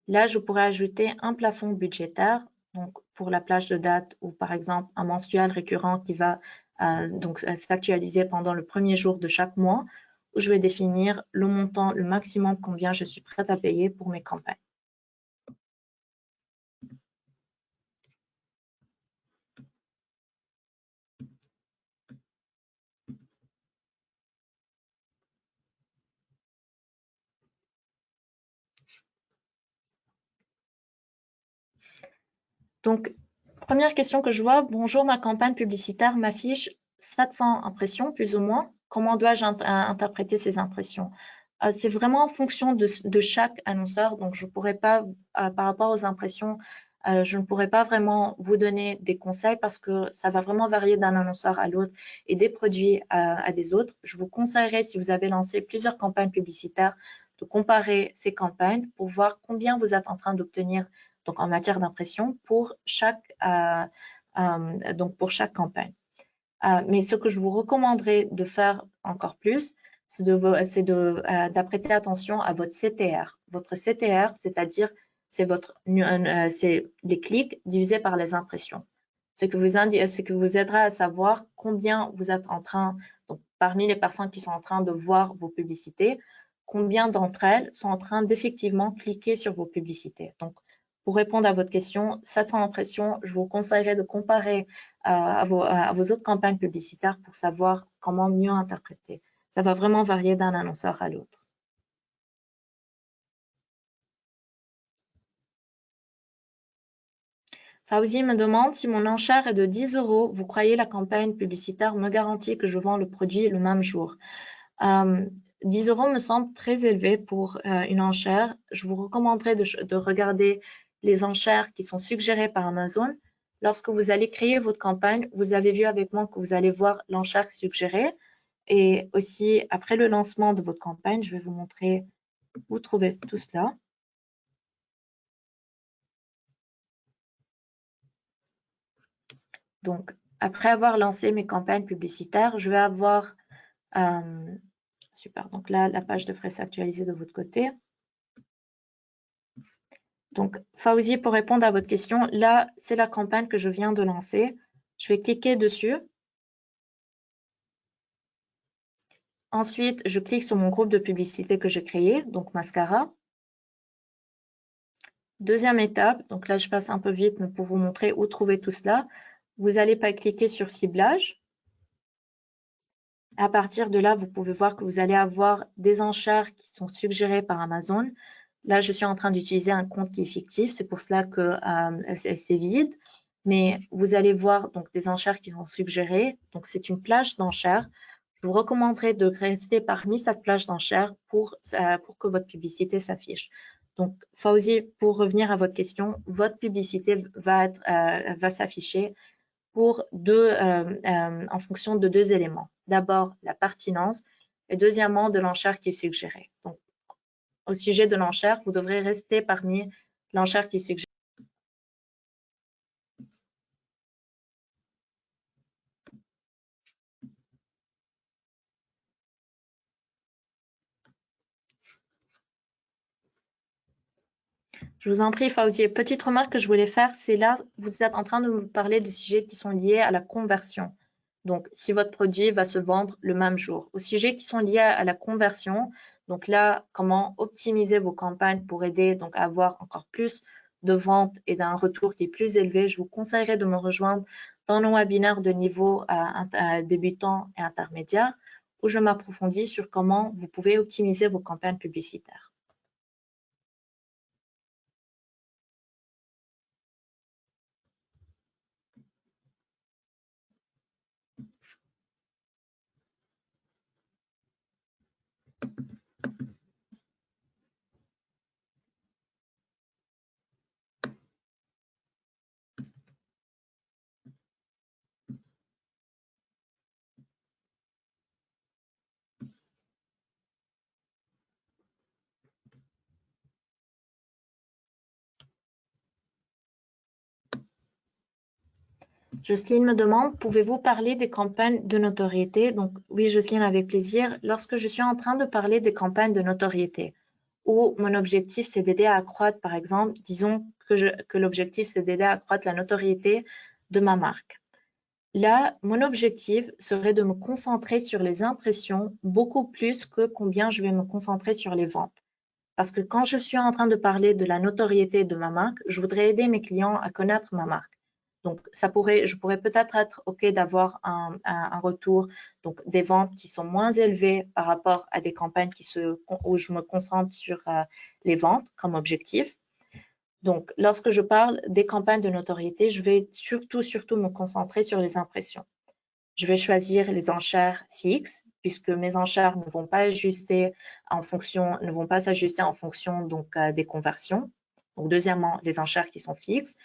Là, je pourrais ajouter un plafond budgétaire, donc pour la plage de date ou par exemple un mensuel récurrent qui va s'actualiser pendant le premier jour de chaque mois, où je vais définir le montant, le maximum combien je suis prête à payer pour mes campagnes. Donc, première question que je vois, bonjour, ma campagne publicitaire m'affiche 700 impressions, plus ou moins. Comment dois-je interpréter ces impressions? C'est vraiment en fonction de chaque annonceur, donc je pourrais pas, par rapport aux impressions, je ne pourrais pas vraiment vous donner des conseils parce que ça va vraiment varier d'un annonceur à l'autre et des produits à des autres. Je vous conseillerais, si vous avez lancé plusieurs campagnes publicitaires, de comparer ces campagnes pour voir combien vous êtes en train d'obtenir donc en matière d'impression pour chaque campagne. Mais ce que je vous recommanderais de faire encore plus, c'est d'apprêter attention à votre CTR. Votre CTR, c'est-à-dire c'est les clics divisés par les impressions. Ce que vous aidera à savoir combien vous êtes en train, donc parmi les personnes qui sont en train de voir vos publicités, combien d'entre elles sont en train d'effectivement cliquer sur vos publicités. Donc, pour répondre à votre question, 700 impressions, je vous conseillerais de comparer à vos autres campagnes publicitaires pour savoir comment mieux interpréter. Ça va vraiment varier d'un annonceur à l'autre. Fauzi me demande si mon enchère est de 10 €, vous croyez la campagne publicitaire me garantit que je vends le produit le même jour? 10 € me semble très élevé pour une enchère. Je vous recommanderais de regarder les enchères qui sont suggérées par Amazon. Lorsque vous allez créer votre campagne, vous avez vu avec moi que vous allez voir l'enchère suggérée. Et aussi, après le lancement de votre campagne, je vais vous montrer où trouver tout cela. Donc, après avoir lancé mes campagnes publicitaires, je vais avoir super. Donc là, la page devrait s'actualiser de votre côté. Donc, Fawzi, pour répondre à votre question, là, c'est la campagne que je viens de lancer. Je vais cliquer dessus. Ensuite, je clique sur mon groupe de publicité que j'ai créé, donc Mascara. Deuxième étape, donc là, je passe un peu vite, mais pour vous montrer où trouver tout cela, vous allez pas cliquer sur ciblage. À partir de là, vous pouvez voir que vous allez avoir des enchères qui sont suggérées par Amazon. Là, je suis en train d'utiliser un compte qui est fictif, c'est pour cela que c'est vide. Mais vous allez voir donc des enchères qui sont suggérées. Donc, c'est une plage d'enchères. Je vous recommanderais de rester parmi cette plage d'enchères pour que votre publicité s'affiche. Donc, Fawzi, pour revenir à votre question, votre publicité va s'afficher en fonction de deux éléments. D'abord, la pertinence et deuxièmement, de l'enchère qui est suggérée. Donc, au sujet de l'enchère, vous devrez rester parmi l'enchère qui est suggérée. Je vous en prie, Fawzi. Petite remarque que je voulais faire, c'est là, vous êtes en train de me parler de sujets qui sont liés à la conversion. Donc, si votre produit va se vendre le même jour. Aux sujets qui sont liés à la conversion, donc là, comment optimiser vos campagnes pour aider donc à avoir encore plus de ventes et d'un retour qui est plus élevé, je vous conseillerais de me rejoindre dans nos webinaires de niveau débutant et intermédiaire, où je m'approfondis sur comment vous pouvez optimiser vos campagnes publicitaires. Jocelyne me demande, pouvez-vous parler des campagnes de notoriété? Donc oui, Jocelyne, avec plaisir. Lorsque je suis en train de parler des campagnes de notoriété, où mon objectif c'est d'aider à accroître, par exemple, disons que l'objectif c'est d'aider à accroître la notoriété de ma marque. Là, mon objectif serait de me concentrer sur les impressions beaucoup plus que combien je vais me concentrer sur les ventes. Parce que quand je suis en train de parler de la notoriété de ma marque, je voudrais aider mes clients à connaître ma marque. Donc, je pourrais peut-être être OK d'avoir un retour, donc des ventes qui sont moins élevées par rapport à des campagnes où je me concentre sur les ventes comme objectif. Donc, lorsque je parle des campagnes de notoriété, je vais surtout me concentrer sur les impressions. Je vais choisir les enchères fixes puisque mes enchères ne vont pas s'ajuster en fonction donc des conversions. Donc, deuxièmement, les enchères qui sont fixes.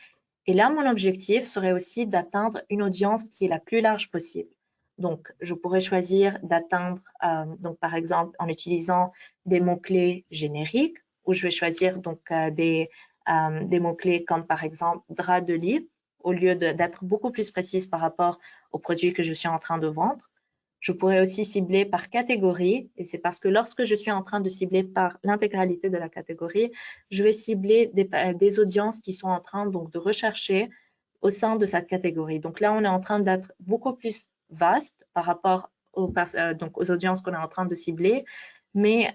Et là, mon objectif serait aussi d'atteindre une audience qui est la plus large possible. Donc, je pourrais choisir d'atteindre, donc par exemple, en utilisant des mots-clés génériques, où je vais choisir donc des mots-clés comme par exemple drap de lit, au lieu d'être beaucoup plus précise par rapport aux produits que je suis en train de vendre. Je pourrais aussi cibler par catégorie, et c'est parce que lorsque je suis en train de cibler par l'intégralité de la catégorie, je vais cibler des audiences qui sont en train donc de rechercher au sein de cette catégorie. Donc là, on est en train d'être beaucoup plus vaste par rapport donc aux audiences qu'on est en train de cibler, mais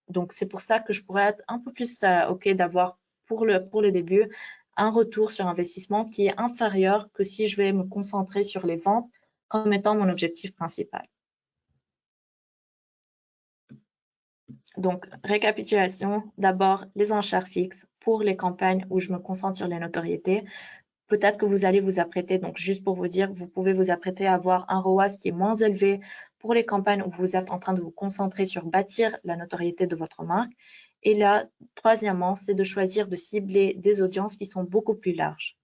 donc c'est pour ça que je pourrais être un peu plus OK d'avoir pour le début un retour sur investissement qui est inférieur que si je vais me concentrer sur les ventes comme étant mon objectif principal. Donc, récapitulation, d'abord les enchères fixes pour les campagnes où je me concentre sur les notoriétés. Peut-être que vous allez vous apprêter, donc juste pour vous dire, vous pouvez vous apprêter à avoir un ROAS qui est moins élevé pour les campagnes où vous êtes en train de vous concentrer sur bâtir la notoriété de votre marque. Et là, troisièmement, c'est de choisir de cibler des audiences qui sont beaucoup plus larges.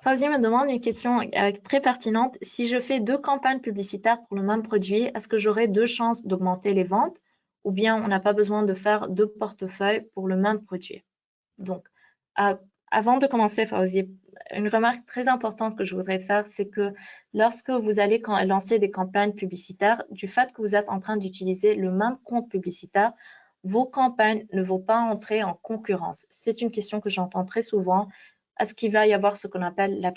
Fauzi me demande une question très pertinente. Si je fais 2 campagnes publicitaires pour le même produit, est-ce que j'aurai 2 chances d'augmenter les ventes ou bien on n'a pas besoin de faire 2 portefeuilles pour le même produit? Donc, avant de commencer, Fauzi, une remarque très importante que je voudrais faire, c'est que lorsque vous allez lancer des campagnes publicitaires, du fait que vous êtes en train d'utiliser le même compte publicitaire, vos campagnes ne vont pas entrer en concurrence. C'est une question que j'entends très souvent. Est-ce qu'il va y avoir ce qu'on appelle la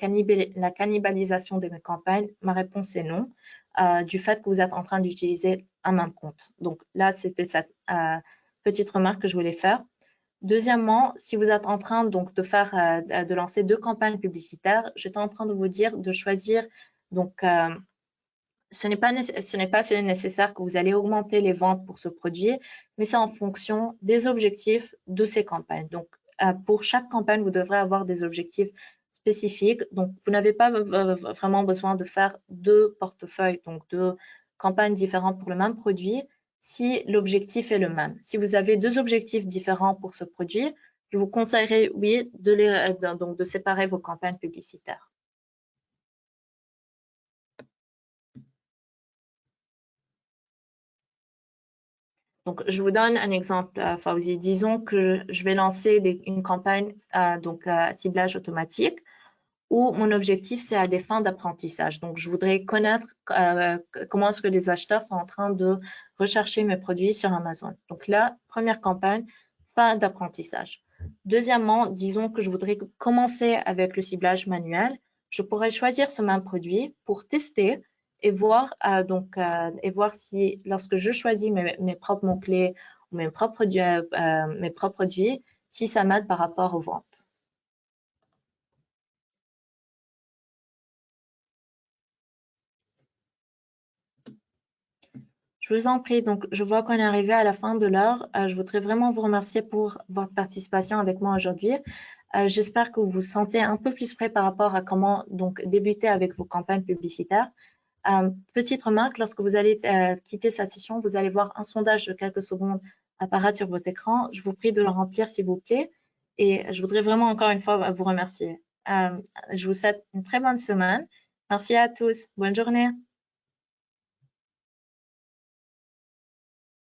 cannibalisation de mes campagnes? Ma réponse est non, du fait que vous êtes en train d'utiliser un même compte. Donc là, c'était cette petite remarque que je voulais faire. Deuxièmement, si vous êtes en train donc de lancer 2 campagnes publicitaires, j'étais en train de vous dire de choisir donc ce n'est pas nécessaire que vous allez augmenter les ventes pour ce produit, mais c'est en fonction des objectifs de ces campagnes. Donc pour chaque campagne, vous devrez avoir des objectifs spécifiques. Donc vous n'avez pas vraiment besoin de faire 2 portefeuilles, donc 2 campagnes différentes pour le même produit si l'objectif est le même. Si vous avez 2 objectifs différents pour ce produit, je vous conseillerais, oui, de séparer vos campagnes publicitaires. Donc, je vous donne un exemple, Fauzi. Disons que je vais lancer une campagne à ciblage automatique où mon objectif, c'est à des fins d'apprentissage. Donc, je voudrais connaître comment est-ce que les acheteurs sont en train de rechercher mes produits sur Amazon. Donc là, première campagne, fin d'apprentissage. Deuxièmement, disons que je voudrais commencer avec le ciblage manuel. Je pourrais choisir ce même produit pour tester et voir, si lorsque je choisis mes propres mots-clés ou mes propres produits, si ça m'aide par rapport aux ventes. Je vous en prie, donc je vois qu'on est arrivé à la fin de l'heure. Je voudrais vraiment vous remercier pour votre participation avec moi aujourd'hui. J'espère que vous vous sentez un peu plus prêt par rapport à comment donc débuter avec vos campagnes publicitaires. Petite remarque, lorsque vous allez quitter cette session, vous allez voir un sondage de quelques secondes apparaître sur votre écran. Je vous prie de le remplir s'il vous plaît. Et je voudrais vraiment encore une fois vous remercier. Je vous souhaite une très bonne semaine. Merci à tous. Bonne journée.